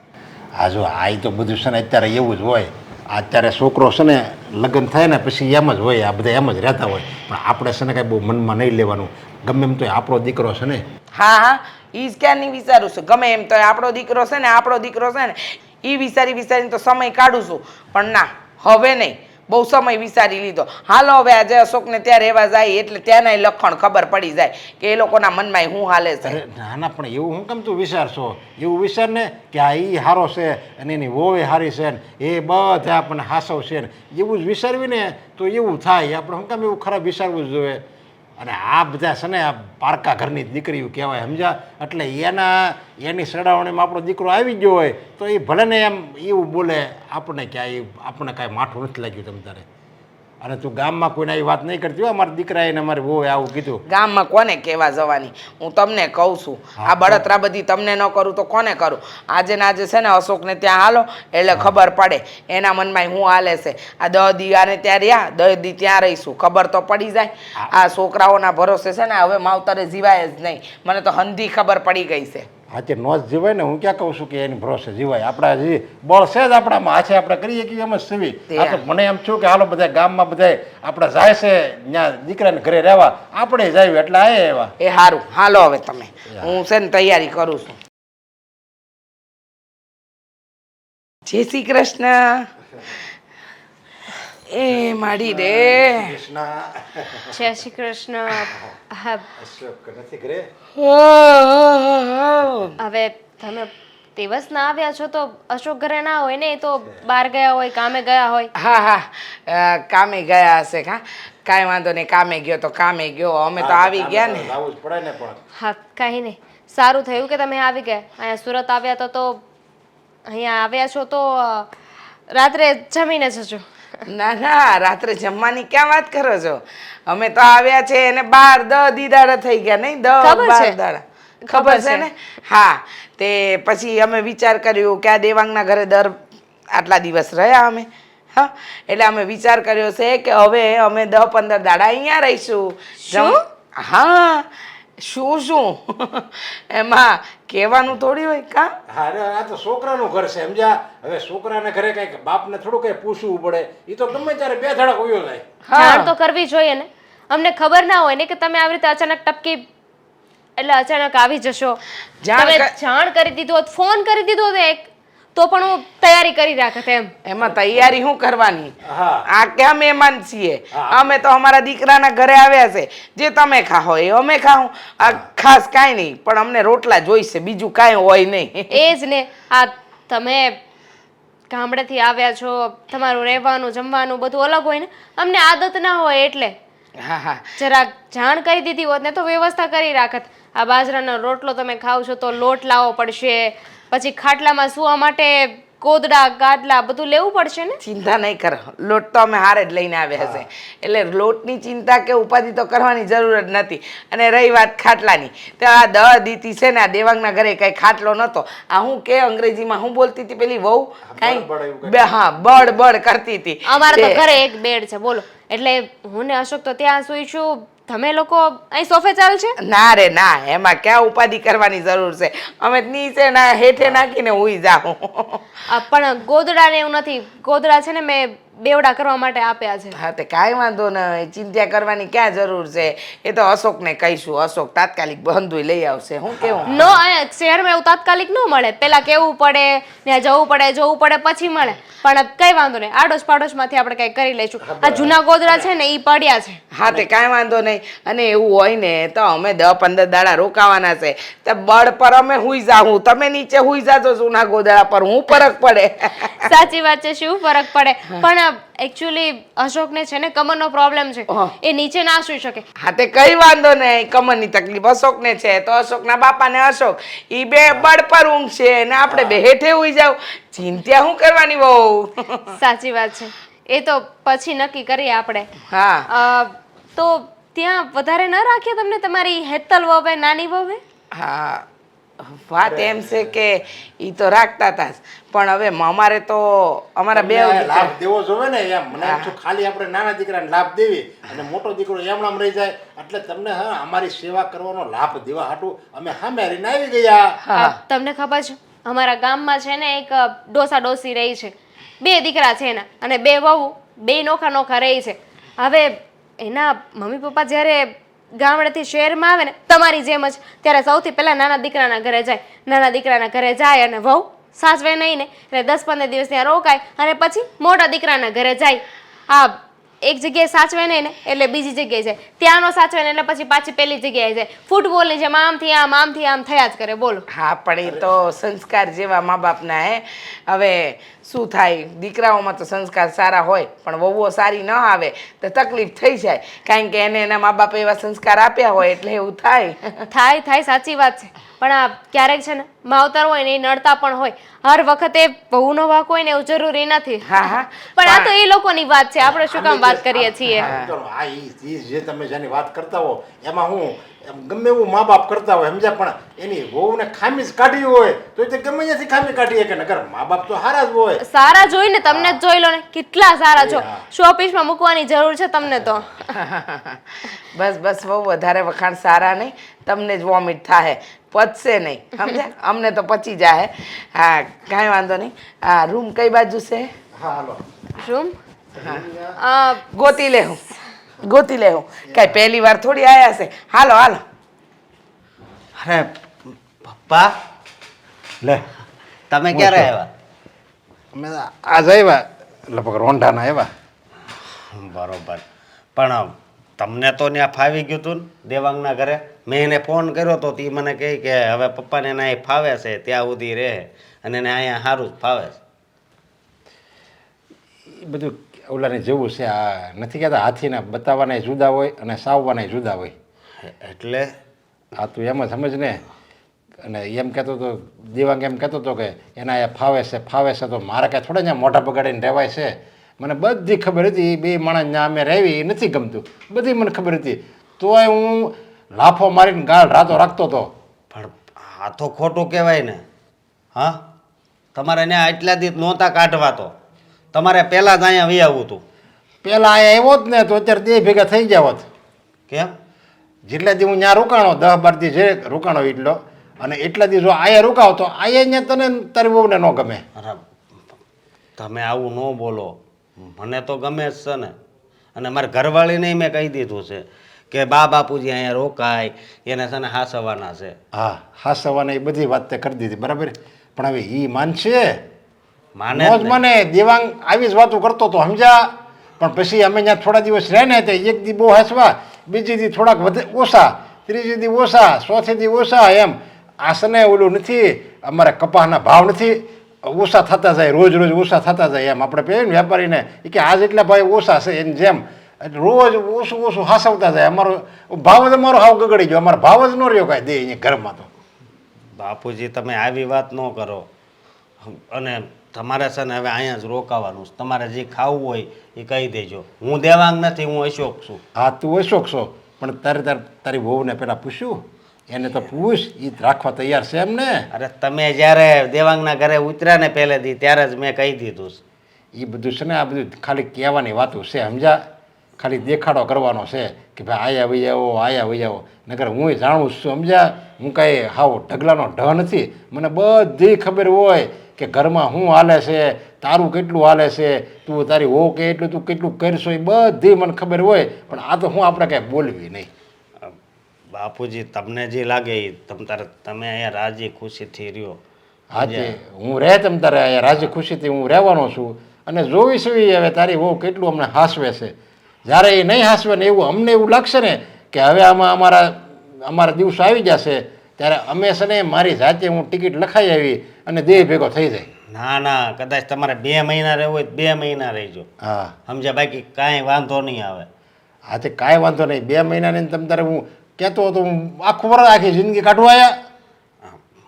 Speaker 6: હા જો આ તો બધું છે ને અત્યારે એવું જ હોય. અત્યારે છોકરો છે ને લગ્ન થાય ને પછી એમ જ હોય, આ બધા એમ જ રહેતા હોય. પણ આપણે છે ને કાંઈ બહુ મનમાં નહીં લેવાનું. ગમે એમ તો આપણો દીકરો છે ને.
Speaker 5: હા, એ જ ક્યાં નહીં વિચારું છું. ગમે એમ તો આપણો દીકરો છે ને, આપણો દીકરો છે ને, એ વિચારીને તો સમય કાઢું છું. પણ ના, હવે નહીં, બહુ સમય વિચારી લીધો. હાલો હવે આજે અશોકને ત્યાં રહેવા જાય એટલે ત્યાંના લખણ ખબર પડી જાય કે એ લોકોના મનમાં શું હાલે છે.
Speaker 6: અરે ના ના, પણ એવું હું કેમ તું વિચારશો? એવું વિચાર ને કે આ એ સારો છે અને એની વહુ સારી છે ને એ બધા આપણને હાસવ છે ને, એવું જ વિચારવી ને તો એવું થાય. આપણે શું કેમ એવું ખરાબ વિચારવું જ જોઈએ? અને આ બધા છે ને આ પારકા ઘરની દીકરીઓ કહેવાય સમજ્યા. એટલે એની સડાવણીમાં આપણો દીકરો આવી ગયો હોય તો એ ભલે ને એમ એવું બોલે આપણને ક્યાંય આપણને કાંઈ માઠું નથી લાગ્યું તમ તારે. અને તું ગામમાં કોઈને આવી વાત નહીં કરતી હોય અમારા દીકરાએ ને અમારી વહુએ આવું કીધું.
Speaker 5: ગામમાં કોને કહેવા જવાની? હું તમને કહું છું, આ બળતરા બધી તમને ન કરું તો કોને કરું? આજે ને આજે છે ને અશોકને ત્યાં હાલો એટલે ખબર પડે એના મનમાં શું હાલે છે. આ 10 દી આને ત્યાં રહ્યા, 10 દી ત્યાં રહીશું, ખબર તો પડી જાય. આ છોકરાઓના ભરોસે છે ને હવે માવતરે જીવાય જ નહીં. મને તો હંધી ખબર પડી ગઈ છે.
Speaker 6: હાથે નો જ જીવાય ને, હું ક્યાં કહું છું કે એની ભરોસે જીવાય. આપણા જે બળ છે જ આપણામાં, હાથે આપણે કરીએ કે એમ જ સીવી. આ તો મને એમ છું કે હાલો બધા ગામમાં બધા આપણે જાય છે ત્યાં દીકરાને ઘરે રહેવા, આપણે જાય એટલે આએ એવા.
Speaker 5: એ સારું, હાલો હવે તમે, હું છે ને તૈયારી કરું છું. જય શ્રી કૃષ્ણ. એ માડી રે.
Speaker 4: જય શ્રી કૃષ્ણ. હા, હવે તમે દિવસ ના આવ્યા છો તો અશોક ઘરે ના હોય ને, એ તો બહાર ગયા હોય, કામે ગયા હોય.
Speaker 5: હા, કામે ગયા હશે. કાંઈ વાંધો નહીં, કામે ગયો તો કામે ગયો, અમે તો આવી ગયા ને.
Speaker 6: લાવવું જ પડે ને. પણ
Speaker 4: હા, કાંઈ નહીં, સારું થયું કે તમે આવી ગયા. અહીંયા સુરત આવ્યા તો અહીંયા આવ્યા છો તો રાત્રે જમીને જજો.
Speaker 5: ના ના, રાત્રે જમવાની ક્યાં વાત કરો છો? અમે તો આવ્યા છે એને 12-10 દાડા થઈ ગયા, નહીં 10-12 દાડા. ખબર છે ને? હા, તે પછી અમે વિચાર કર્યો કે આ દેવાંગના ઘરે આટલા દિવસ રહ્યા અમે. હા, એટલે અમે વિચાર કર્યો છે કે હવે અમે 10-15 દાડા અહીંયા રહીશું. હા, શું એમાં કહેવાનું થોડી હોય કા?
Speaker 6: અરે આ તો છોકરાનું ઘર છે સમજ્યા. હવે છોકરાને ઘરે કઈ બાપને થોડું કઈ પૂછવું પડે. એ તો ગમે ત્યારે 2 ધડક ઉયો જાય.
Speaker 4: જાણ તો કરવી જોઈએ ને. અમને ખબર ના હોય ને કે તમે આવી રીતે અચાનક ટપકી એટલે અચાનક આવી જશો. તમે જાણ કરી દીધું હોત, ફોન કરી દીધો હોત એક તો પણ હું તૈયારી કરી રાખત એમ.
Speaker 5: એમાં તૈયારી શું કરવાની? આ ક્યાં મહેમાન છીએ? અમે તો અમારા દીકરાના ઘરે આવ્યા છે. જે તમે ખાઓ એ અમે ખાઓ. આ ખાસ કાંઈ નહીં, પણ અમને રોટલા જોઈશે, બીજું કાંઈ હોય નહીં.
Speaker 4: એ જ ને. આ તમે ગામડેથી આવ્યા છો, તમારું રહેવાનું જમવાનું બધું અલગ હોય ને, અમને આદત ના હોય એટલે.
Speaker 5: હા હા,
Speaker 4: જરાક જાણ કરી દીધી હોત ને તો વ્યવસ્થા કરી રાખત. આ બાજરાનો રોટલો તમે ખાવ છો તો લોટ લાવવો પડશે, પછી ખાટલામાં સૂવા માટે કોદડા ગાદલા બધું લેવું પડશે ને.
Speaker 5: ચિંતા નહીં કરો, લોટ તો અમે હારે જ લઈને આવ્યા છે, એટલે લોટની ચિંતા કે ઉપાધિ તો કરવાની જરૂર જ નથી. અને રહી વાત ખાટલાની, તો આ 10 દીથી છે ને આ દેવાંગના ઘરે કઈ ખાટલો નહોતો. આ હું કે અંગ્રેજીમાં હું બોલતી હતી પેલી વહુ કઈ, હા, બડ કરતી હતી.
Speaker 4: અમારે તો ઘરે એક બેડ છે બોલો, એટલે હું ને અશોક તો ત્યાં સુઈશું, તમે લોકો અહીં સોફે ચાલશે?
Speaker 5: ના રે ના, એમાં ક્યાં ઉપાધિ કરવાની જરૂર છે. અમે નીચે ના હેઠે નાખીને હુઈ જાઉં.
Speaker 4: પણ ગોદડા ને એવું નથી. ગોદડા છે ને મેં બેવડા કરવા માટે આપ્યા છે.
Speaker 5: હા, તે કાંઈ વાંધો નહીં, ચિંતા કરવાની ક્યાં જરૂર છે? એ તો અશોકને કહીશું, અશોક તાત્કાલિક બંધુય લઈ આવશે. હું કેવું?
Speaker 4: નો, અહીંયા શહેરમાં એવું તાત્કાલિક ન મળે, પેલા કેવું પડે ને જવું પડે પછી મળે. પણ કઈ વાંધો નહીં, આડોશ પાડોશમાંથી આપણે કઈ કરી લઈશું. આ જૂના ગોદડા છે ને એ પડ્યા છે.
Speaker 5: હા, તે કાંઈ વાંધો નહીં. અને એવું હોય ને તો અમે 10-15 દાડા રોકાવાના છે, તો બળ પર અમે હુઈ જાઉં, તમે નીચે હુઈ જાજો જૂના ગોદડા પર, હું ફરક પડે?
Speaker 4: સાચી વાત છે, શું ફરક પડે? પણ એકચ્યુઅલી અશોકને છે ને કમરનો પ્રોબ્લેમ છે, એ નીચે ના સુઈ શકે.
Speaker 5: હા, તે કઈ વાંધો નહીં, કમરની તકલીફ અશોકને છે તો અશોકના બાપાને અશોક, ઈ બે બળ પર ઊંઘશે ને આપણે બે હેઠે હુઈ જાવ. ચિંતા શું કરવાની બહુ?
Speaker 4: સાચી વાત છે, એ તો પછી નક્કી કરીએ આપણે.
Speaker 5: હા,
Speaker 4: તો ત્યાં વધારે ન રાખીએ તમને તમારી હેતલ વવે, નાની વવે?
Speaker 5: હા, વાત એમ છે કે ઈ તો રાખતા હતા જ, પણ હવે અમારે તો અમારા બે
Speaker 6: લાભ દેવો જોવે ને એમ. મને એમ છું ખાલી આપણે નાના દીકરાને લાભ દેવી અને મોટો દીકરો એમણામ રહી જાય, એટલે તમને અમારી સેવા કરવાનો લાભ દેવા હાટું અમે સામે રહીને આવી ગયા.
Speaker 4: તમને ખબર છે અમારા ગામમાં છે ને એક ડોસા ડોસી રહી છે, 2 દીકરા છે એના, અને 2 વહુ, 2 નોખા રહી છે. હવે એના મમ્મી પપ્પા જ્યારે ગામડેથી શહેરમાં આવે ને તમારી જેમ જ, ત્યારે સૌથી પહેલા નાના દીકરાના ઘરે જાય. નાના દીકરાના ઘરે જાય અને વહુ સાસવે નહીં ને, એટલે 10-15 દિવસ ત્યાં રોકાય અને પછી મોટા દીકરાના ઘરે જાય. આ એક જગ્યાએ સાચવે નહીં ને એટલે બીજી જગ્યાએ જાય, ત્યાંનો સાચવે ને એટલે પછી પાછી પેલી જગ્યાએ જાય. ફૂટબોલની જેમ આમથી આમ થયા જ કરે બોલો.
Speaker 5: હા, પણ એ તો સંસ્કાર જેવા મા બાપના હે. હવે શું થાય, દીકરાઓમાં તો સંસ્કાર સારા હોય પણ વહુઓ સારી ન આવે તો તકલીફ થઈ જાય, કારણ કે એને એના મા બાપે એવા સંસ્કાર આપ્યા હોય એટલે એવું થાય.
Speaker 4: થાય સાચી વાત છે. પણ આ ક્યારેક છે ને માવતર હોય ને એ નડતા પણ હોય, હર વખતે બહુનો વાંક હોય ને એવું જરૂરી નથી.
Speaker 5: હા,
Speaker 4: પણ આ તો એ લોકોની વાત છે, આપણે શું કામ વાત કરીએ છીએ?
Speaker 6: આ જે તમે જેની વાત કરતા હો એમાં હું ગમે એવું મા બાપ કરતા હોય સમજ્યા, પણ એની વહુને ખામી જ કાઢી હોય તો તે ગમે ત્યાંથી ખામી કાઢીએ કે નગર મા બાપ તો સારા જ હોય.
Speaker 4: સારા જોઈને તમને જ જોઈ લો ને, કેટલા સારા છો. શોપીસમાં મૂકવાની જરૂર છે તમને તો.
Speaker 5: બસ બહુ વધારે વખાણ સારા નહીં, તમને જ વોમિટ થાય, પચશે નહીં સમજ્યા? અમને તો પચી જાય. હા, કાંઈ વાંધો નહીં. હા, રૂમ કઈ બાજુ છે?
Speaker 6: હા, હાલો.
Speaker 4: રૂમ
Speaker 5: ગોતી લેવું કાંઈ પહેલી વાર થોડી આવ્યા છે. હાલો.
Speaker 3: અરે પપ્પા,
Speaker 6: લે
Speaker 3: તમે ક્યારે આવ્યા?
Speaker 6: અમે આજ આવ્યા, લગભગ રોંઢાના આવ્યા.
Speaker 3: બરોબર, પણ તમને તો ત્યાં ફાવી ગયું હતું ને દેવાંગના ઘરે? મેં એને ફોન કર્યો તો તે મને કહે કે હવે પપ્પાને એને અહીં ફાવે છે, ત્યાં સુધી રહે અને એને અહીંયા સારું જ ફાવે છે.
Speaker 6: એ બધું ઓલાને જેવું છે. આ નથી કહેતા હાથીના બતાવવાના જુદા હોય અને સાવવાના જુદા હોય.
Speaker 3: એટલે
Speaker 6: આ તું એમ જ સમજ ને, અને એમ કહેતો હતો દેવાંગ એમ કહેતો હતો કે એના એ ફાવે છે તો મારે કાંઈ થોડા ત્યાં મોઢા બગાડીને રહેવાય છે. મને બધી ખબર હતી એ બે માણસ ત્યાં અમે રહેવી એ નથી ગમતું, બધી મને ખબર હતી. તોય હું લાફો મારીને ગાળ રાતો રાખતો હતો.
Speaker 3: પણ આ તો ખોટું કહેવાય ને. હા, તમારે ત્યાં આટલા દિવસ નહોતા કાઢવા તો તમારે પહેલાં જ અહીંયા વી આવવું હતું.
Speaker 6: પહેલાં અહીંયા આવ્યો જ ને તો અત્યારે તે ભેગા થઈ ગયા હોત.
Speaker 3: કેમ?
Speaker 6: જેટલા દી હું ત્યાં રોકાણો 10-12 દી જે રોકાણો એટલો, અને એટલા દી જો અહીંયા રોકાવ તો અહીંયા તને તારી બહુને ન ગમે.
Speaker 3: અરે તમે આવું ન બોલો, મને તો ગમે જ છે ને. અને મારા ઘરવાળીને મેં કહી દીધું છે કે બા બાપુજી અહીંયા રોકાય, એને છે ને હાસવાના છે.
Speaker 6: હા, હાસવાને એ બધી વાત તે કરી દીધી બરાબર. પણ હવે એ માનશે?
Speaker 3: માને
Speaker 6: મોજ મને દેવાંગ આવી જ વાતો કરતો હતો સમજ્યા. પણ પછી અમે ત્યાં થોડા દિવસ રહે ને તે એક દી બહુ હસવા, બીજી દી થોડાક વધે ઓછા, ત્રીજી દી ઓછા, ચોથી દી ઓછા, એમ. આસને ઓલું નથી, અમારે કપાસના ભાવ નથી ઓછા થતા જાય, રોજ રોજ ઓછા થતા જાય. એમ આપણે પહેરીને વેપારીને એ કે આજ એટલા ભાઈ ઓછા છે એની જેમ રોજ ઓછું ઓછું હાસવતા જાય. અમારો ભાવ જ અમારો હાવ ગગડી ગયો, અમારો ભાવ જ ન રહ્યો કાંઈ દે અહીંયા ઘરમાં. તો
Speaker 3: બાપુજી તમે આવી વાત ન કરો. અને તમારે છે ને હવે અહીંયા જ રોકાવાનું છે. તમારે જે ખાવું હોય એ કહી દેજો. હું દેવાંગ નથી, હું અશોક છું.
Speaker 6: હા, તું અશોક છો, પણ તારી વહુને પહેલાં પૂછ્યું? એને તો પૂછ, એ રાખવા તૈયાર છે એમ ને?
Speaker 3: અરે તમે જ્યારે દેવાંગના ઘરે ઉતર્યા ને પહેલેથી ત્યારે જ મેં કહી દીધું છે.
Speaker 6: એ બધું છે ને આ બધું ખાલી કહેવાની વાતો છે સમજા. ખાલી દેખાડો કરવાનો છે કે ભાઈ આયા વહી આવો. નકર હું જાણું છું સમજા. હું કાંઈ હાવ ઢગલાનો ઢ નથી. મને બધી ખબર હોય કે ઘરમાં શું હાલે છે, તારું કેટલું હાલે છે, તું તારી હો કે એટલું તું કેટલું કરશો એ બધી મને ખબર હોય. પણ આ તો હું આપણે કાંઈ બોલવી નહીં.
Speaker 3: બાપુજી તમને જે લાગે એ તમે અહીંયા રાજી ખુશીથી રહ્યો.
Speaker 6: આજે હું રહે તમ તારે અહીંયા રાજી ખુશીથી હું રહેવાનો છું. અને જોઈશું હવે તારી વહુ કેટલું અમને હાસવે છે. જ્યારે એ નહીં હાસવે ને એવું અમને એવું લાગશે ને કે હવે આમાં અમારા દિવસો આવી જશે, ત્યારે અમે છે ને મારી જાતે હું ટિકિટ લખાઈ આવી અને દેહ ભેગો થઈ જાય.
Speaker 3: ના ના, કદાચ તમારે 2 મહિના રહેવું હોય 2 મહિના રહેજો.
Speaker 6: હા
Speaker 3: સમજ્યા, બાકી કાંઈ વાંધો નહીં આવે.
Speaker 6: હા, તે કાંઈ વાંધો નહીં. 2 મહિનાની તમ તારે હું કહેતો હતો હું આખું વર્ષ આખી જિંદગી કાઢવા આવ્યા.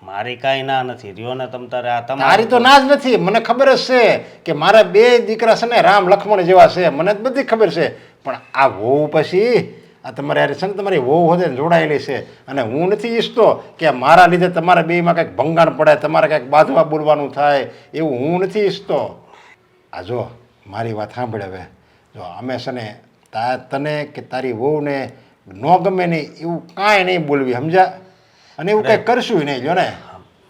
Speaker 3: મારી કાંઈ ના નથી રહ્યો ને તમ તારે. આ
Speaker 6: તારી તો ના જ નથી. મને ખબર જ છે કે મારા 2 દીકરા છે ને રામ લક્ષ્મણ જેવા છે, મને જ બધી ખબર છે. પણ આ વહુ પછી આ તમારે યાર છે ને તમારી વહુ હોતે જોડાયેલી છે. અને હું નથી ઈચ્છતો કે મારા લીધે તમારા બેમાં કંઈક ભંગાણ પડે, તમારે કંઈક બાંધવા બોલવાનું થાય, એવું હું નથી ઈચ્છતો. આ જો મારી વાત સાંભળે હવે. જો અમે છે ને તને કે તારી વહુને ન ગમે નહીં એવું કાંઈ નહીં બોલવી સમજ્યા. અને એવું કંઈ કરશું નહીં. જો ને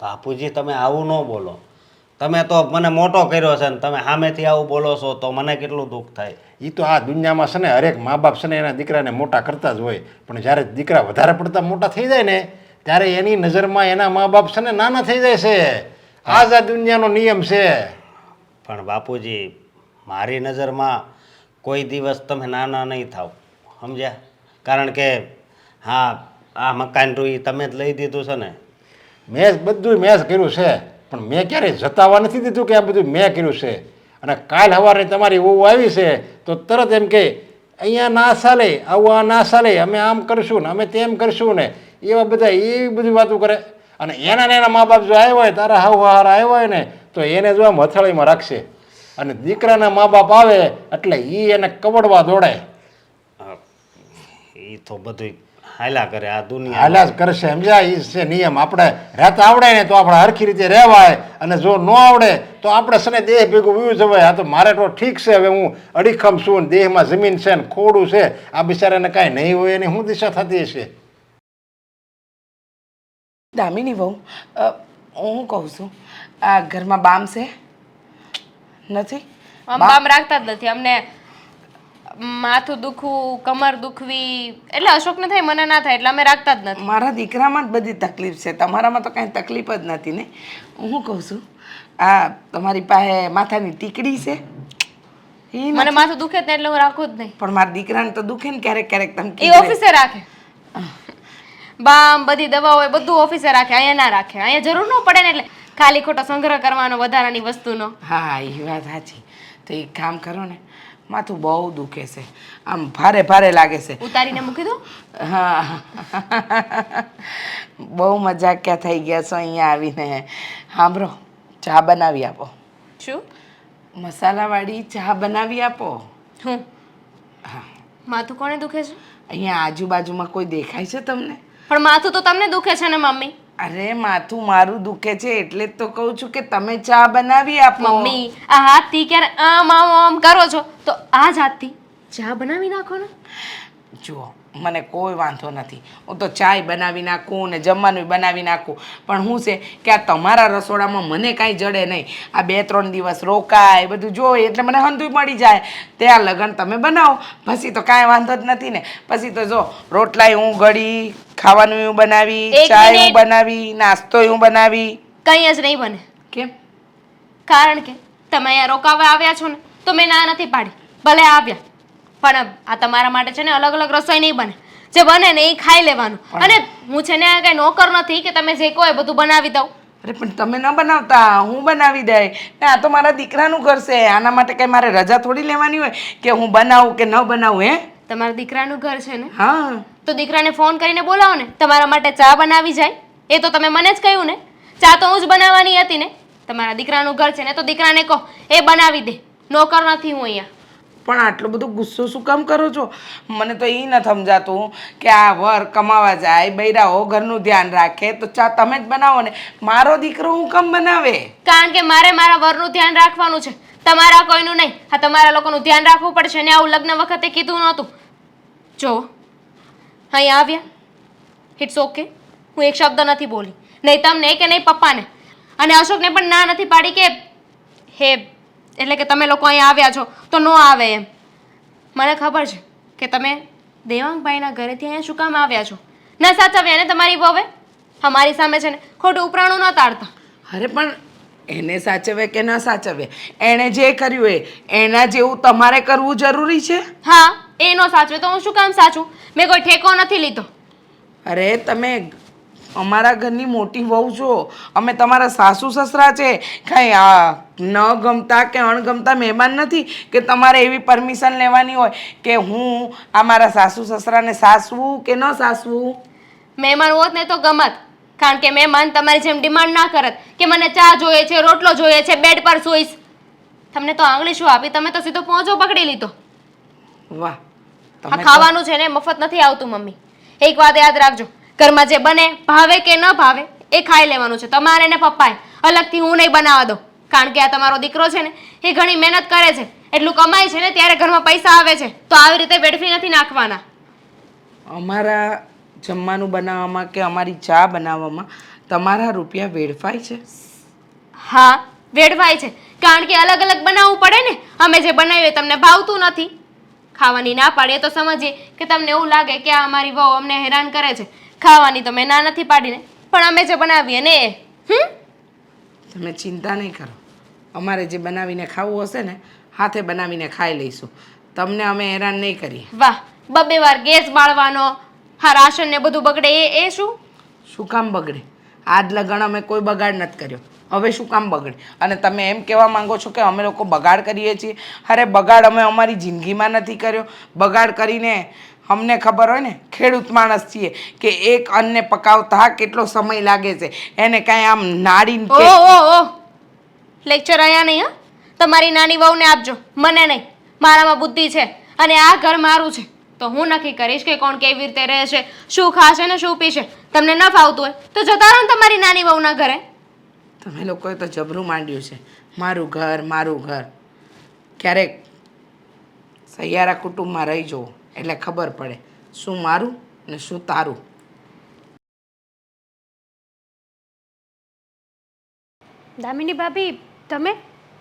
Speaker 3: બાપુજી તમે આવું ન બોલો. તમે તો મને મોટો કર્યો છે ને તમે સામેથી આવું બોલો છો તો મને કેટલું દુઃખ થાય.
Speaker 6: એ તો આ દુનિયામાં છે ને હરેક મા બાપ છે ને એના દીકરાને મોટા કરતા જ હોય. પણ જ્યારે દીકરા વધારે પડતા મોટા થઈ જાય ને ત્યારે એની નજરમાં એના મા બાપ છે ને નાના થઈ જાય છે. આ જ આ દુનિયાનો નિયમ છે.
Speaker 3: પણ બાપુજી મારી નજરમાં કોઈ દિવસ તમે નાના નહીં થાવ સમજ્યા. કારણ કે હા, આ મકાન રૂઈ તમે જ લઈ દીધું છે ને.
Speaker 6: મેં બધું મેં જ કર્યું છે, પણ મેં ક્યારેય જતાવા નથી દીધું કે આ બધું મેં કર્યું છે. અને કાલ સવારે તમારી વહુ આવી છે તો તરત એમ કે અહીંયા ના ચાલે, આવું આ ના ચાલે, અમે આમ કરશું ને અમે તેમ કરશું ને એવા બધા એવી બધી વાતો કરે. અને એના મા બાપ જો આવ્યા હોય તારા હાવ હારા આવ્યા હોય ને તો એને જો આમ હથેળીમાં રાખશે. અને દીકરાના મા બાપ આવે એટલે એ એને કવડવા દોડાય.
Speaker 3: એ તો બધું હાલ્યા કરે આ દુનિયા.
Speaker 6: હાલ્યા જ કરશે સમજ્યા. એ છે નિયમ. આપણે રહેતા આવડે ને તો આપણે હરખી રીતે રહેવાય, અને જો ન આવડે તો આપણે છે ને દેહ ભેગું વ્યૂ જવાય. આ તો મારે તો ઠીક છે, હવે હું અડીખમ છું ને દેહમાં જમીન છે ને ખોડું છે. આ બિચારાને કાંઈ નહીં હોય એની શું દિશા થતી હશે?
Speaker 5: દામિની વહુ, હું કહું છું આ ઘરમાં બામ છે નથી?
Speaker 4: બામ રાખતા જ નથી. અમને માથું દુખવું, કમર દુખવી એટલે અશોકને થાય, મને ના થાય એટલે અમે રાખતા જ નથી.
Speaker 5: મારા દીકરામાં જ બધી તકલીફ છે, તમારામાં તો કાંઈ તકલીફ જ નથી ને. હું કહું છું આ તમારી પાસે માથાની ટીકડી છે?
Speaker 4: મને માથું દુખે જ ને એટલે હું રાખું જ નહીં.
Speaker 5: પણ મારા દીકરાને તો દુખે ને ક્યારેક ક્યારેક. તમે
Speaker 4: એ ઓફિસે રાખે. બામ બધી દવાઓ હોય બધું ઓફિસે રાખે, અહીંયા ના રાખે. અહીંયા જરૂર ન પડે ને એટલે ખાલી ખોટો સંગ્રહ કરવાનો વધારાની વસ્તુનો.
Speaker 5: હા, એ વાત સાચી. તો એક કામ કરો ને, માથું બહુ દુખે છે, આમ ભારે ભારે લાગે છે.
Speaker 4: ઉતારીને મૂકી દો.
Speaker 5: હા બહુ મજાકિયા થઈ ગયા છો અહીંયા આવીને. સાંભળો, ચા બનાવી આપો.
Speaker 4: શું?
Speaker 5: મસાલાવાળી ચા બનાવી આપો.
Speaker 4: હું માથું કોને દુખે છે?
Speaker 5: અહીંયા આજુબાજુમાં કોઈ દેખાય છે તમને?
Speaker 4: પણ માથું તો તમને દુખે છે ને મમ્મી.
Speaker 5: અરે માથું મારું દુખે છે એટલે જ તો કહું છું કે તમે ચા બનાવી આપો.
Speaker 4: મમ્મી આ હાથથી ક્યારે આમ આમ આમ કરો છો તો આ જ હાથથી ચા બનાવી નાખો ને.
Speaker 5: જુઓ, મને કોઈ વાંધો નથી, હું તો ચાય બનાવી નાખું ને જમવાનું બનાવી નાખું, પણ શું છે કે આ તમારા રસોડામાં મને કાંઈ જડે નહીં. આ 2-3 દિવસ રોકાય બધું જોઈએ એટલે મને હંધુય મળી જાય. ત્યાં લગન તમે બનાવો પછી તો કાંઈ વાંધો જ નથી ને. પછી તો જો રોટલાય હું ઘડી, ખાવાનું હું બનાવી,
Speaker 4: એક
Speaker 5: ચાય હું
Speaker 4: મિનિટ.
Speaker 5: બનાવી, નાસ્તો હું બનાવી.
Speaker 4: કંઈ જ નહીં બને.
Speaker 5: કેમ?
Speaker 4: કારણ કે તમે અહીંયા રોકાવા આવ્યા છો ને તો મેં ના નથી પાડી. ભલે આવ્યા પણ આ તમારા માટે છે ને અલગ અલગ રસોઈ નહીં બને. જે બને ને એ ખાઈ લેવાનું. અને હું છે ને કઈ નોકર નથી કે તમે જે કહો એ બધું બનાવી દઉં.
Speaker 5: અરે પણ તમે ન બનાવતા, હું બનાવી દઈ ને. આ તો મારા દીકરાનું ઘર છે, આના માટે કઈ મારે રજા થોડી લેવાની હોય કે હું બનાવું કે ન બનાવું. હે,
Speaker 4: તમારા દીકરાનું ઘર છે ને
Speaker 5: હા
Speaker 4: તો દીકરાને ફોન કરીને બોલાવો ને, તમારા માટે ચા બનાવી જાય. એ તો તમે મને જ કહ્યું ને, ચા તો હું જ બનાવવાની હતી ને. તમારા દીકરાનું ઘર છે ને તો દીકરાને કહો એ બનાવી દે. નોકર નથી હું અહીંયા.
Speaker 5: પણ આટલો બધો ગુસ્સો શું કામ કરો છો? મને તો એ ન સમજાતું કે આ વર કમાવા જાય, બૈરાઓ ઘરનું ધ્યાન રાખે તો ચા તમે જ બનાવો ને, મારો દીકરો હું કેમ બનાવે?
Speaker 4: કારણ કે મારે મારા વરનું ધ્યાન રાખવાનું છે, તમારા કોઈનું નહીં. હા, તમારા લોકોનું ધ્યાન રાખવું પડશે ને. આવું લગ્ન વખતે કીધું નહોતું. જો અહીંયા આવ્યા, ઇટ્સ ઓકે, હું એક શબ્દ નથી બોલી, નહીં તમને કે નહીં પપ્પાને. અને અશોકને પણ ના નથી પાડી કે હે એટલે કે તમે લોકો અહીંયા આવ્યા છો તો ન આવે એમ. મને ખબર છે કે તમે દેવાંગભાઈના ઘરેથી અહીંયા શું કામ આવ્યા છો. ના સાચવ્યા ને તમારી વહુએ? અમારી સામે છે ને ખોટું ઉપરાણું ન તાળતા.
Speaker 5: અરે પણ એને સાચવે કે ન સાચવે, એણે જે કર્યું એના જેવું તમારે કરવું જરૂરી છે?
Speaker 4: હા, એ ન સાચવે તો હું શું કામ સાચું? મેં કોઈ ઠેકો નથી લીધો.
Speaker 5: અરે તમે અમારા ઘરની મોટી વહુ છો, અમે તમારા સાસુ સસરા છે. કાંઈ આ ન ગમતા કે અણગમતા મહેમાન નથી કે તમારે એવી પરમિશન લેવાની હોય કે હું આ મારા સાસુ સસરાને સાસવું કે ન સાસવું.
Speaker 4: મહેમાન હોત ને તો ગમત, કારણ કે મહેમાન તમારી જેમ ડિમાન્ડ ના કરત કે મને ચા જોઈએ છે, રોટલો જોઈએ છે, બેડ પર સૂઈશ. તમને તો આંગળી શું આપી, તમે તો સીધો પહોંચો પકડી લીધો.
Speaker 5: વાહ,
Speaker 4: આ
Speaker 5: તમે તો-
Speaker 4: ખાવાનું છે ને મફત નથી આવતું મમ્મી. એક વાત યાદ રાખજો, ઘરમાં જે બને ભાવે કે ન ભાવે એ ખાઈ લેવાનું છે તમારે ને પપ્પાએ. અલગથી હું નહીં બનાવવા દઉં, કારણ કે આ તમારો દીકરો છે ને એ ઘણી મહેનત કરે છે, એટલું કમાય છે ને ત્યારે ઘરમાં પૈસા આવે છે, તો આવી રીતે વેડફી નથી નાખવાના.
Speaker 5: અમારા જમવાનું બનાવવામાં કે અમારી ચા બનાવવામાં તમારા રૂપિયા વેડફાય છે?
Speaker 4: હા, વેડવાય છે, કારણ કે અલગ અલગ બનાવવું પડે ને. અમે જે બનાવીએ તમને ભાવતું નથી. ખાવાની ના પાડીએ તો સમજીએ કે તમને એવું લાગે કે આ અમારી વહુ અમને હેરાન કરે છે. ખાવાની તો મેં ના નથી પાડીને, પણ અમે જે બનાવીએ ને એ
Speaker 5: તમે ચિંતા નહીં કરો, અમારે જે બનાવીને ખાવું હશે ને હાથે બનાવીને ખાઈ લઈશું. તમને અમે હેરાન નહીં કરીએ.
Speaker 4: વાહ, બબે વાર ગેસ બાળવાનો, હા રાશન ને બધું બગડે એ શું?
Speaker 5: શું કામ બગડે? આજ લગન અમે કોઈ બગાડ નથી કર્યો, હવે શું કામ બગડે? અને તમે એમ કહેવા માંગો છો કે અમે લોકો બગાડ કરીએ છીએ? અરે બગાડ અમે અમારી જિંદગીમાં નથી કર્યો. બગાડ કરીને અમને ખબર હોય ને, ખેડૂત માણસ છીએ કે એક અન્નને પકાવતા કેટલો સમય લાગે છે. એને કાંઈ આમ નાડીને
Speaker 4: ઓ
Speaker 5: કે
Speaker 4: ઓ ઓ લેક્ચર અહીંયા નહીં. હા, તમારી નાની વહુને આપજો, મને નહીં. મારામાં બુદ્ધિ છે અને આ ઘર મારું છે, તો હું નક્કી કરીશ કે કોણ કેવી રીતે રહેશે, શું ખાશે ને શું પીશે. તમને ન ફાવતું હોય તો જતા રહો ને તમારી નાની વહુના ઘરે.
Speaker 5: તમે લોકોએ તો જબરું માંડ્યું છે, મારું ઘર મારું ઘર. ક્યારેક સૈયારા કુટુંબમાં રહી જવું એટલે ખબર પડે શું મારું ને શું તારું.
Speaker 1: દામિની ભાભી, તમે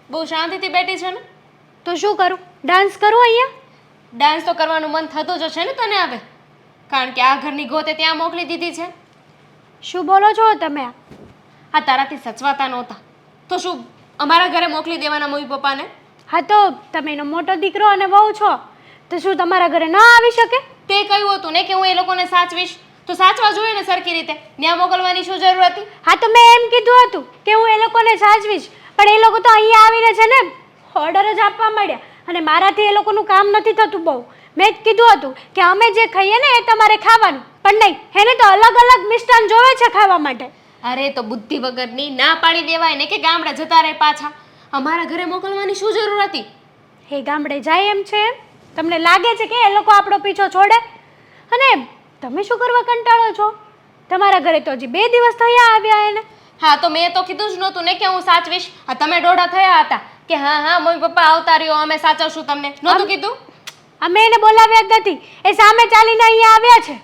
Speaker 4: બહુ શાંતિથી બેઠી છે ને,
Speaker 1: તો શું કરું? ડાન્સ કરું અહીંયા?
Speaker 4: ડાન્સ તો કરવાનું મન થતું જ હશે ને તને હવે, કારણ કે આ ઘરની ગોતે ત્યાં મોકલી દીધી છે.
Speaker 1: શું બોલો છો તમે?
Speaker 4: આ તારાથી સચવાતા નહોતા તો શું અમારા ઘરે મોકલી દેવાના મમ્મી પપ્પાને?
Speaker 1: હા, તો તમે એનો મોટો દીકરો અને વહુ છો, તો શું તમારા ઘરે ના આવી શકે?
Speaker 4: તે કહ્યું હતું ને કે હું એ લોકોને સાચવીશ, તો સાચવા જોઈએ ને સરખી રીતે. ત્યાં મોકલવાની શું જરૂર હતી?
Speaker 1: હા, તો મેં એમ કીધું હતું કે હું એ લોકોને સાચવીશ, પણ એ લોકો તો અહીંયા આવીને છે ને ઓર્ડર જ આપવા માંડ્યા. અને મારાથી એ લોકોનું કામ નથી થતું બહુ. મેં જ કીધું હતું કે અમે જે ખાઈએ ને એ તમારે ખાવાનું, પણ નહીં, એને તો અલગ અલગ મિષ્ટાન જોવે છે ખાવા માટે.
Speaker 4: અરે તો બુદ્ધિ વગરની ના પાડી દેવાય ને કે ગામડે જતા રહે પાછા. અમારા ઘરે મોકલવાની શું જરૂર હતી?
Speaker 1: એ ગામડે જાય એમ છે એમ? તમને લાગે છે કે એ લોકો આપણો પીછો છોડે? અને તમે શું કરવા કંટાળો છો? તમારા ઘરે તો હજી 2 દિવસ થયા આવ્યા એને.
Speaker 4: હા તો મેં તો કીધું જ નહોતું ને કે હું સાચવીશ. આ તમે દોઢા થયા હતા કે હા હા મમ્મી પપ્પા આવતા રહ્યો અમે સાચવશું તમને, નહોતું કીધું?
Speaker 1: અમે એને બોલાવ્યા જ નથી, એ સામે ચાલીને અહીંયા આવ્યા છે.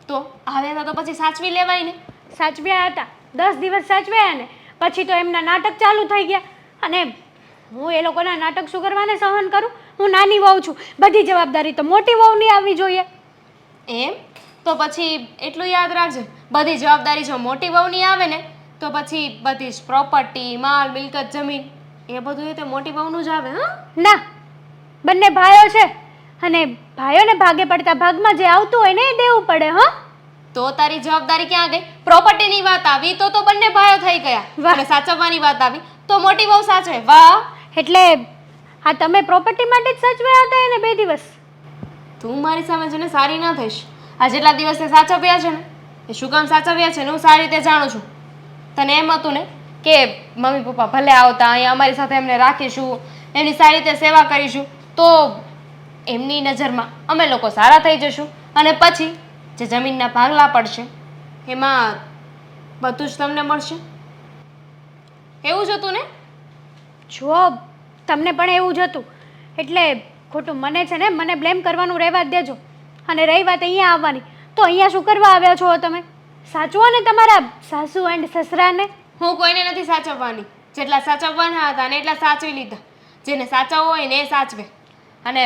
Speaker 4: તો આવ્યા હતા તો પછી સાચવી લેવાય ને.
Speaker 1: સાચવ્યા હતા, 10 દિવસ સાચવ્યા ને પછી તો એમના નાટક ચાલુ થઈ ગયા. અને હું એ લોકોના નાટક શું કરવાને સહન કરું? હું નાની વહુ છું, બધી જવાબદારી તો મોટી વહુની આવવી જોઈએ.
Speaker 4: એમ તો પછી એટલું યાદ રાખજો, બધી જવાબદારી જો મોટી વહુની આવે ને તો પછી બધી જ પ્રોપર્ટી, માલ મિલકત, જમીન એ બધું એ તો મોટી વહુનું જ આવે. હા
Speaker 1: ના, બંને ભાઈઓ છે અને ભાઈઓને ભાગે પડતા ભાગમાં જે આવતું હોય ને એ દેવું પડે. હા
Speaker 4: તો તારી જવાબદારી ક્યાં ગઈ? પ્રોપર્ટીની વાત આવી તો બંને ભાઈઓ થઈ ગયા.
Speaker 1: વાહ.
Speaker 4: અને સાચવવાની વાત આવી તો મોટી વહુ સાચવે. વાહ,
Speaker 1: એટલે હા, તમે પ્રોપર્ટી માટે જ સાચવ્યા હતા એને 2 દિવસ?
Speaker 4: તું મારી સામે છે ને સારી ના થઈશ. આ જેટલા દિવસે સાચવ્યા છે ને એ શું કામ સાચવ્યા છે ને હું સારી રીતે જાણું છું. તને એમ હતું ને કે મમ્મી પપ્પા ભલે આવતા અહીંયા અમારી સાથે એમને રાખીશું, એમની સારી રીતે સેવા કરીશું તો એમની નજરમાં અમે લોકો સારા થઈ જશું અને પછી જે જમીનના ભાગલા પડશે એમાં બધું જ તમને મળશે. એવું જ હતું ને?
Speaker 1: જો તમને પણ એવું જ હતું એટલે ખોટું મને છે ને મને બ્લેમ કરવાનું રહેવા જ દેજો. અને રહી વાત અહીંયા આવવાની, તો અહીંયા શું કરવા આવ્યા છો તમે? સાચવો ને તમારા સાસુ એન્ડ સસરાને.
Speaker 4: હું કોઈને નથી સાચવવાની. જેટલા સાચવવાના હતા ને એટલા સાચવી લીધા. જેને સાચવવો હોય ને એ સાચવે. અને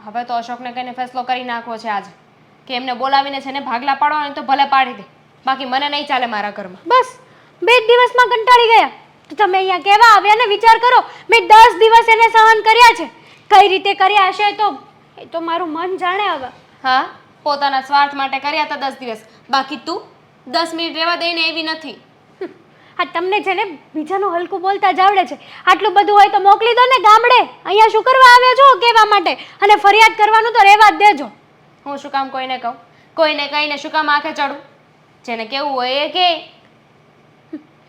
Speaker 4: હવે તો અશોકને કહીને ફેસલો કરી નાખવો છે આજે કે એમને બોલાવીને છે ને ભાગલા પાડવા હોય તો ભલે પાડી દે, બાકી મને નહીં ચાલે મારા ઘરમાં.
Speaker 1: બસ 2 દિવસમાં કંટાળી ગયા તો તમે અહીંયા કેવા આવ્યા ને વિચાર કરો. મેં 10 દિવસ એને સહન કર્યા છે. કઈ રીતે કર્યા હશે તો એ તો મારું મન જાણે. હવે
Speaker 4: હા, પોતાના સ્વાર્થ માટે કર્યા હતા 10 દિવસ, બાકી તું 10 મિનિટ રહેવા દઈને એવી નથી.
Speaker 1: આ તમને છે ને બીજાનું હલકું બોલતા જ આવડે છે. આટલું બધું હોય તો મોકલી દો ને ગામડે. અહીંયા શું કરવા આવ્યા છો કહેવા માટે? અને ફરિયાદ કરવાનું તો રહેવા જ દેજો.
Speaker 4: હું શું કામ કોઈને કહું? કોઈને કહીને શું કામ આંખે ચડું? જેને કેવું હોય એ કે.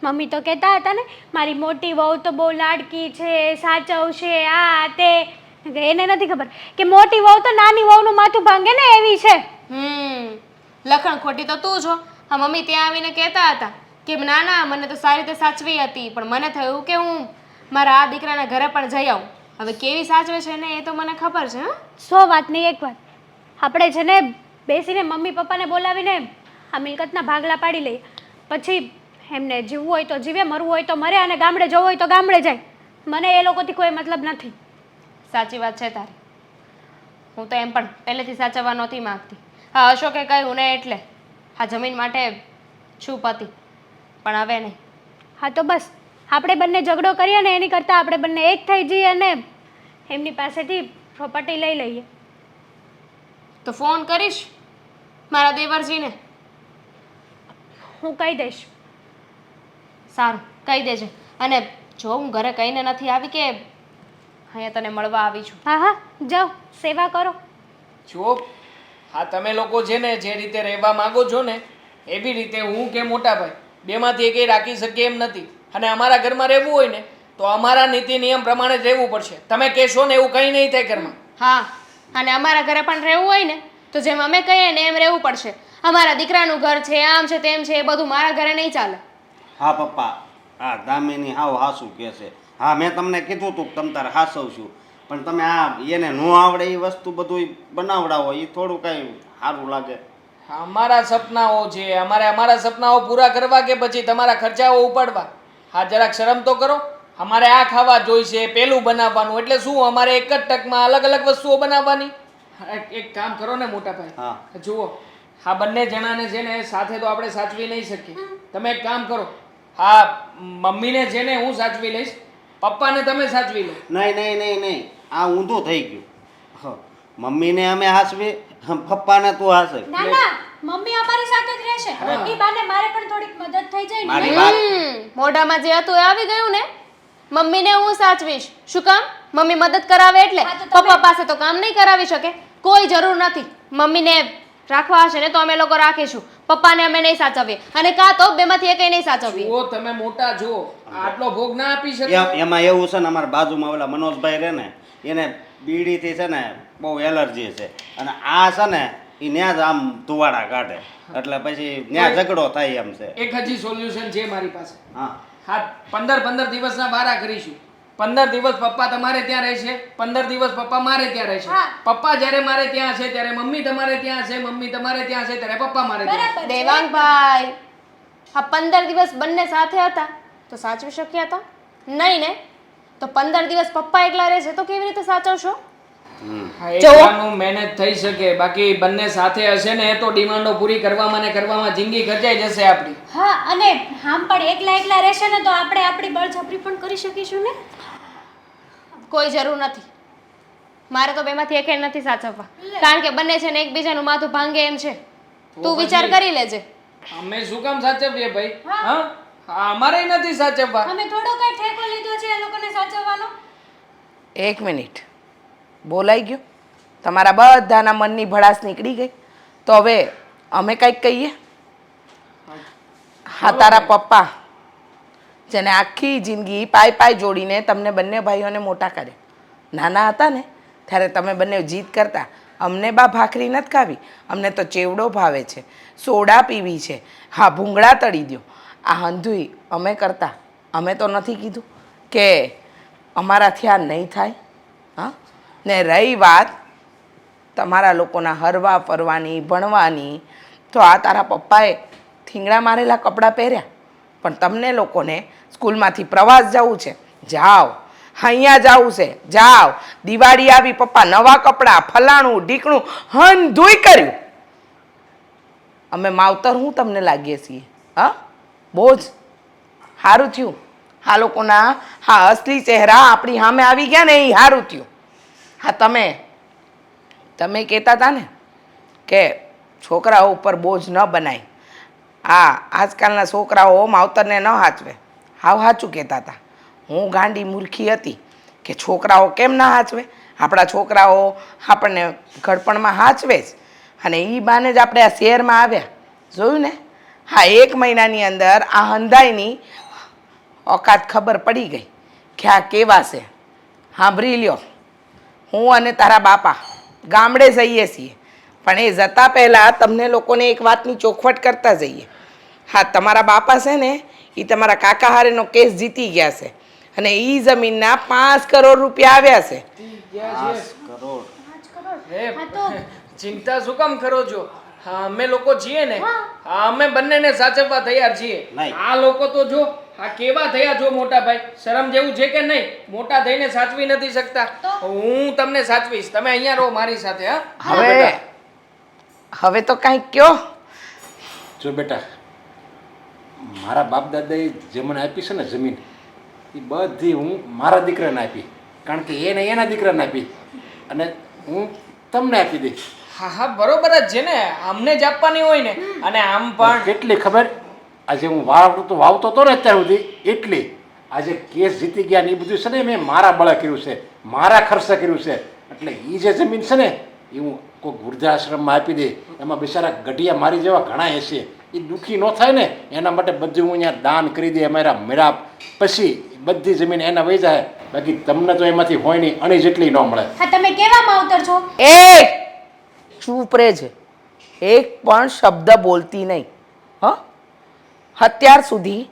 Speaker 1: મમ્મી તો કહેતા હતા ને મારી મોટી વહુ તો બહુ લાડકી છે, સાચવશે, આ તે. એને નથી ખબર કે મોટી વહુ તો નાની વહુનું માથું ભાંગે ને એવી છે.
Speaker 4: લખણ ખોટી તો તું છો. હા, મમ્મી ત્યાં આવીને કહેતા હતા કે ના ના મને તો સારી રીતે સાચવી હતી, પણ મને થયું કે હું મારા આ દીકરાના ઘરે પણ જઈ આવું. હવે કેવી સાચવે છે ને એ તો મને ખબર છે. હા,
Speaker 1: 100 વાત નહીં એક વાત. આપણે છે ને બેસીને મમ્મી પપ્પાને બોલાવીને આ મિલકતના ભાગલા પાડી લઈએ. પછી એમને જીવવું હોય તો જીવે, મરવું હોય તો મરે, અને ગામડે જવું હોય તો ગામડે જાય. મને એ લોકોથી કોઈ મતલબ નથી.
Speaker 4: સાચી વાત છે તારી. હું તો એમ પણ પહેલેથી સાચવવા નહોતી માંગતી. હા, અશોકે કહ્યું ને એટલે આ જમીન માટે છું પતિ, પણ હવે નહીં.
Speaker 1: હા તો બસ આપણે બંને ઝઘડો કરીએ ને એની કરતાં આપણે બંને એક થઈ જઈએ અને એમની પાસેથી પ્રોપર્ટી લઈ લઈએ.
Speaker 4: તો ફોન કરીશ મારા દેવરજીને.
Speaker 1: હું કહી દઈશ.
Speaker 4: સારું, કહી દેજે. અને જો હું ઘરે કહીને નથી આવી કે અહીંયા તને મળવા આવી છું.
Speaker 1: હા હા, જાઓ સેવા કરો.
Speaker 2: જો હા, તમે લોકો છે ને જે રીતે રહેવા માંગો છો ને એવી રીતે હું કે મોટા ભાઈ બેમાંથી એકેય રાખી શકીએ એમ નથી. અને અમારા ઘરમાં રહેવું હોય ને તો અમારા નીતિ નિયમ પ્રમાણે જ રહેવું પડશે. તમે કહેશો ને એવું કંઈ નહીં થાય ઘરમાં.
Speaker 4: હા, અને અમારા ઘરે પણ રહેવું હોય ને તો જેમ અમે કહીએ ને એમ રહેવું પડશે. અમારા દીકરાનું ઘર છે, આમ છે, તેમ છે, એ બધું મારા ઘરે નહીં ચાલે.
Speaker 3: હા પપ્પા, હા દામિની હાવ હાસું કહે છે. હા, મેં તમને કીધું હતું કે તમ તારે હાસવશું, પણ તમે આ એને ન આવડે એ વસ્તુ બધું બનાવડાવો એ થોડું કાંઈ સારું લાગે.
Speaker 2: અમારા સપનાઓ છે, અમારા સપનાઓ પૂરા કરવા કે પછી તમારા ખર્ચાઓ ઉપાડવા? હા, જરાક શરમ તો કરો. અમારે આ ખાવા જોઈશે, પેલું બનાવવાનું, એટલે શું અમારે એક જ ટકમાં અલગ અલગ વસ્તુઓ બનાવવાની? એક કામ કરો ને મોટા ભાઈ.
Speaker 3: હા
Speaker 2: જુઓ, હા બંને જણાને છે ને સાથે તો આપણે સાચવી નહીં શકીએ. તમે એક કામ કરો, હા મમ્મીને છે ને હું સાચવી લઈશ, પપ્પાને તમે સાચવી લો.
Speaker 3: નહીં નહીં નહીં નહીં, આ ઊંધું થઈ ગયું. હ, મમ્મીને અમે હાસવી, પપ્પાને તું હાસે.
Speaker 1: ના ના, મમ્મી અમારી સાથે જ રહેશે. એ બાને મારે પણ થોડીક મદદ થઈ જાય ને.
Speaker 3: મારી વાત
Speaker 4: મોઢામાં જે હતું એ આવી ગયું ને. મમ્મીને હું સાચવીશ. શું કામ? મમ્મી મદદ કરાવે એટલે પપ્પા પાસે તો કામ નહીં કરાવી શકે. કોઈ જરૂર નથી. મમ્મીને રાખવા હશે ને તો અમે લોકો રાખીશું, પપ્પાને અમે નહીં સાચવીએ, અને કાં તો બેમાંથી એકય નહીં સાચવીએ.
Speaker 2: જુઓ તમે મોટા છો, આટલો ભોગ ના આપી શકે.
Speaker 3: એમાં એવું છે ને, અમારા બાજુમાં ઓલા મનોજભાઈ રહે ને, એને બીડીથી છે ને બહુ એલર્જી છે, અને આ છે ને એ ન્યા જ આમ ધુવાડા કાઢે, એટલે પછી ન્યા ઝઘડો થાય એમ છે.
Speaker 2: એક હજી સોલ્યુશન છે મારી પાસે.
Speaker 3: હા,
Speaker 2: હા, 15 દિવસના વારા કરીશું. 15 દિવસ પપ્પા તમારે ત્યાં રહેશે, 15 દિવસ પપ્પા મારે ત્યાં રહેશે. પપ્પા જ્યારે મારે ત્યાં છે ત્યારે મમ્મી તમારે ત્યાં છે, મમ્મી તમારે ત્યાં છે ત્યારે પપ્પા મારે ત્યાં છે.
Speaker 4: દેવાંગભાઈ, આ 15 દિવસ બંને સાથે હતા તો સાચવી શક્યા હતા નહીં ને? તો 15 દિવસ પપ્પા એકલા રહેશે તો કેવી રીતે સાચવશો?
Speaker 2: હા, એકલાનું મેનેજ થઈ શકે, બાકી બંને સાથે હશે ને તો ડિમાન્ડો પૂરી કરવામાં ને કરવામાં જિંદગી ખર્ચાઈ જશે આપણી.
Speaker 1: હા, અને આમ પણ એકલા એકલા રહેશે ને તો આપણે આપણી બળજબરી પણ કરી શકીશું ને.
Speaker 4: કોઈ જરૂર નથી. મારે તો બેમાંથી એકે નથી સાચવવા, કારણ કે બંને છે ને એકબીજાનું માથું ભાંગે એમ છે. તું વિચાર કરી લેજે.
Speaker 2: અમે શું કામ સાચવીએ ભાઈ? હા, અમારે નથી સાચવવા.
Speaker 1: અમે થોડો કઈ ઠેકો લીધો છે એ લોકોને સાચવવાનો.
Speaker 5: 1 મિનિટ, બોલાઈ ગયું? તમારા બધાના મનની ભડાસ નીકળી ગઈ? તો હવે અમે કંઈક કહીએ? હા, તારા પપ્પા જેને આખી જિંદગી પાય જોડીને તમને બંને ભાઈઓને મોટા કર્યા, નાના હતા ને ત્યારે તમે બંને જીદ કરતા, અમને બા ભાખરી નથી ખાવી, અમને તો ચેવડો ભાવે છે, સોડા પીવી છે, હા ભૂંગળા તળી દો. આ હંધુઈ અમે કરતા, અમે તો નથી કીધું કે અમારાથી આ નહીં થાય? હા, ને રહી વાત તમારા લોકોના હરવા ફરવાની, ભણવાની, તો આ તારા પપ્પાએ થીંગડા મારેલા કપડાં પહેર્યા, પણ તમને લોકોને સ્કૂલમાંથી પ્રવાસ જવું છે, જાઓ. અહીંયા જવું છે, જાઓ. દિવાળી આવી, પપ્પા નવા કપડાં, ફલાણું ઢીકણું હંધુઈ કર્યું. અમે માવતર હું તમને લાગીએ છીએ? હા, બહુ જ સારું થયું. આ લોકોના હા અસલી ચહેરા આપણી સામે આવી ગયા ને, એ સારું થયું. હા, તમે કહેતા હતા ને કે છોકરાઓ ઉપર બોજ ન બનાય. આજકાલના છોકરાઓ માવતરને ન હાચવે. હાવ સાચું કહેતા હતા. હું ગાંડી મૂર્ખી હતી કે છોકરાઓ કેમ ના હાચવે? આપણા છોકરાઓ આપણને ઘડપણમાં હાચવે જ, અને એ બાને જ આપણે આ શહેરમાં આવ્યા. જોયું ને? હા, 1 મહિનાની અંદર આ હંધાઈની ઓકાત ખબર પડી ગઈ કે આ કેવા છે. સાંભળી લ્યો, હું અને તારા બાપા ગામડે જઈએ છીએ, પણ એ જતાં પહેલાં તમને લોકોને એક વાતની ચોખવટ કરતા જઈએ. હા, તમારા બાપા છે ને એ તમારા કાકા હારેનો કેસ જીતી ગયા છે, અને એ જમીનના 5 કરોડ રૂપિયા આવ્યા છે.
Speaker 3: 5 કરોડ.
Speaker 2: ચિંતા શું કામ કરો છો? હા, અમે લોકો છીએ ને, હા, અમે બંનેને સાચવવા તૈયાર છીએ.
Speaker 3: નહીં.
Speaker 2: આ લોકો તો જો આ કેવા થયા જો મોટા ભાઈ, શરમ જેવું છે કે નહીં? મોટા થઈને સાચવી નથી શકતા. હું તમને સાચવીશ, તમે અહીંયા રહો મારી સાથે. હા,
Speaker 5: હવે તો કાંઈક કયો.
Speaker 6: જો બેટા, મારા બાપ દાદાએ જે મને આપી છે ને જમીન, એ બધી હું મારા દીકરાને આપી, કારણ કે એને એના દીકરાને આપી, અને હું તમને આપી દઈશ.
Speaker 2: હા, બરોબર જ છે ને, અમને જ આપવાની હોય ને. અને આમ પણ
Speaker 6: કેટલી ખબર, આજે હું વાવતો હતો ને અત્યાર સુધી, એટલી આજે કેસ જીતી ગયા ને એ બધું છે ને મેં મારા બળે કર્યું છે, મારા ખર્ચે કર્યું છે. એટલે એ જે જમીન છે ને એ હું કોઈ વૃદ્ધાશ્રમમાં આપી દે. એમાં બિચારા ગઢિયા મારી જેવા ઘણા હશે, એ દુઃખી ન થાય ને એના માટે બધું હું અહીંયા દાન કરી દે. અમારા મેળા પછી બધી જમીન એના વહી જાય, બાકી તમને તો એમાંથી હોય નહીં, અણી જેટલી ન મળે.
Speaker 1: હા, તમે કેવા માવતર છો?
Speaker 5: ચૂપ રહેજે, એક પણ શબ્દ બોલતી નહીં. હ, અત્યાર સુધી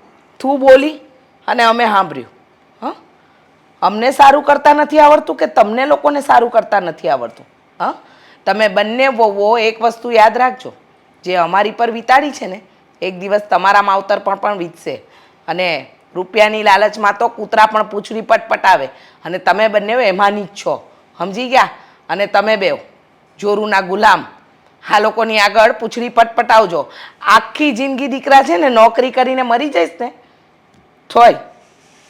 Speaker 5: તું બોલી અને અમે સાંભળ્યું. હ, અમને સારું કરતા નથી આવડતું કે તમને લોકોને સારું કરતા નથી આવડતું? હ, તમે બંને વહુઓ એક વસ્તુ યાદ રાખજો, જે અમારી પર વિતાડી છે ને એક દિવસ તમારા માવતર પણ વીતશે. અને રૂપિયાની લાલચમાં તો કૂતરા પણ પૂંછડી પટપટાવે, અને તમે બંને એમાંની જ છો, સમજી ગયા? અને તમે બેવ જોરુના ગુલામ, આ લોકોની આગળ પૂંછડી પટપટાવજો. આખી જિંદગી દીકરા છે ને નોકરી કરીને મરી જઈશ ને થોય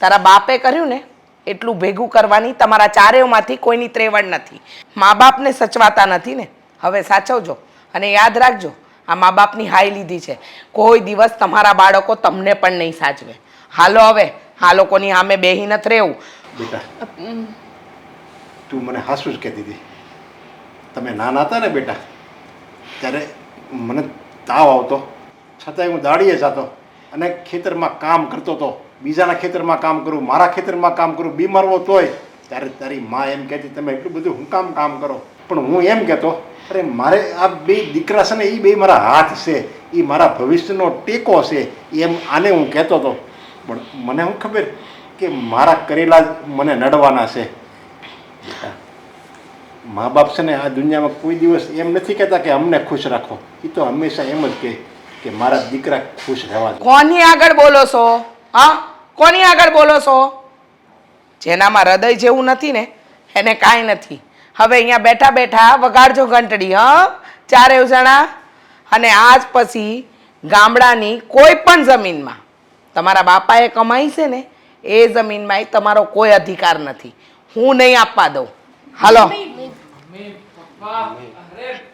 Speaker 5: તારા બાપે કર્યું ને એટલું ભેગું કરવાની તમારા ચારેયમાંથી કોઈની ત્રેવડ નથી. મા બાપને સચવાતા નથી ને, હવે સાચવજો. અને યાદ રાખજો, આ મા બાપની હાઈ લીધી છે, કોઈ દિવસ તમારા બાળકો તમને પણ નહીં સાચવે. હાલો હવે આ લોકોની સામે બેહી નથી રહેવું.
Speaker 6: બેટા તું મને હાસું જ કહેતી હતી. તમે નાના હતા ને બેટા ત્યારે મને તાવ આવતો છતાંય હું દાડીએ જતો અને ખેતરમાં કામ કરતો હતો. બીજાના ખેતરમાં કામ કરું, મારા ખેતરમાં કામ કરું, બીમાર હો તોય. ત્યારે તારી મા એમ કહેતી તમે એટલું બધું હું કામ કરો. પણ હું એમ કહેતો અરે મારે આ બે દીકરા છે ને એ બે મારા હાથ છે, એ મારા ભવિષ્યનો ટેકો છે, એમ આને હું કહેતો હતો. પણ મને શું ખબર કે મારા કરેલા જ મને નડવાના છે. બેટા મા બાપ છે ને આ દુનિયામાં કોઈ દિવસ એમ નથી કહેતા કે અમને ખુશ રાખો. એ તો હંમેશા એમ જ કહે કે મારા દીકરા ખુશ રહેવા દો.
Speaker 5: કોની આગળ બોલો છો? હા, કોની આગળ બોલો છો? જેનામાં હૃદય જેવું નથી ને એને કાંઈ નથી. હવે અહીંયા બેઠા બેઠા વગાડજો ઘંટડી, હા, ચારે જણા. અને આજ પછી ગામડાની કોઈ પણ જમીનમાં તમારા બાપાએ કમાઈ છે ને એ જમીનમાં તમારો કોઈ અધિકાર નથી. હું નહીં આપવા દઉં. હાલો.
Speaker 2: મમ્મી પપ્પા અરે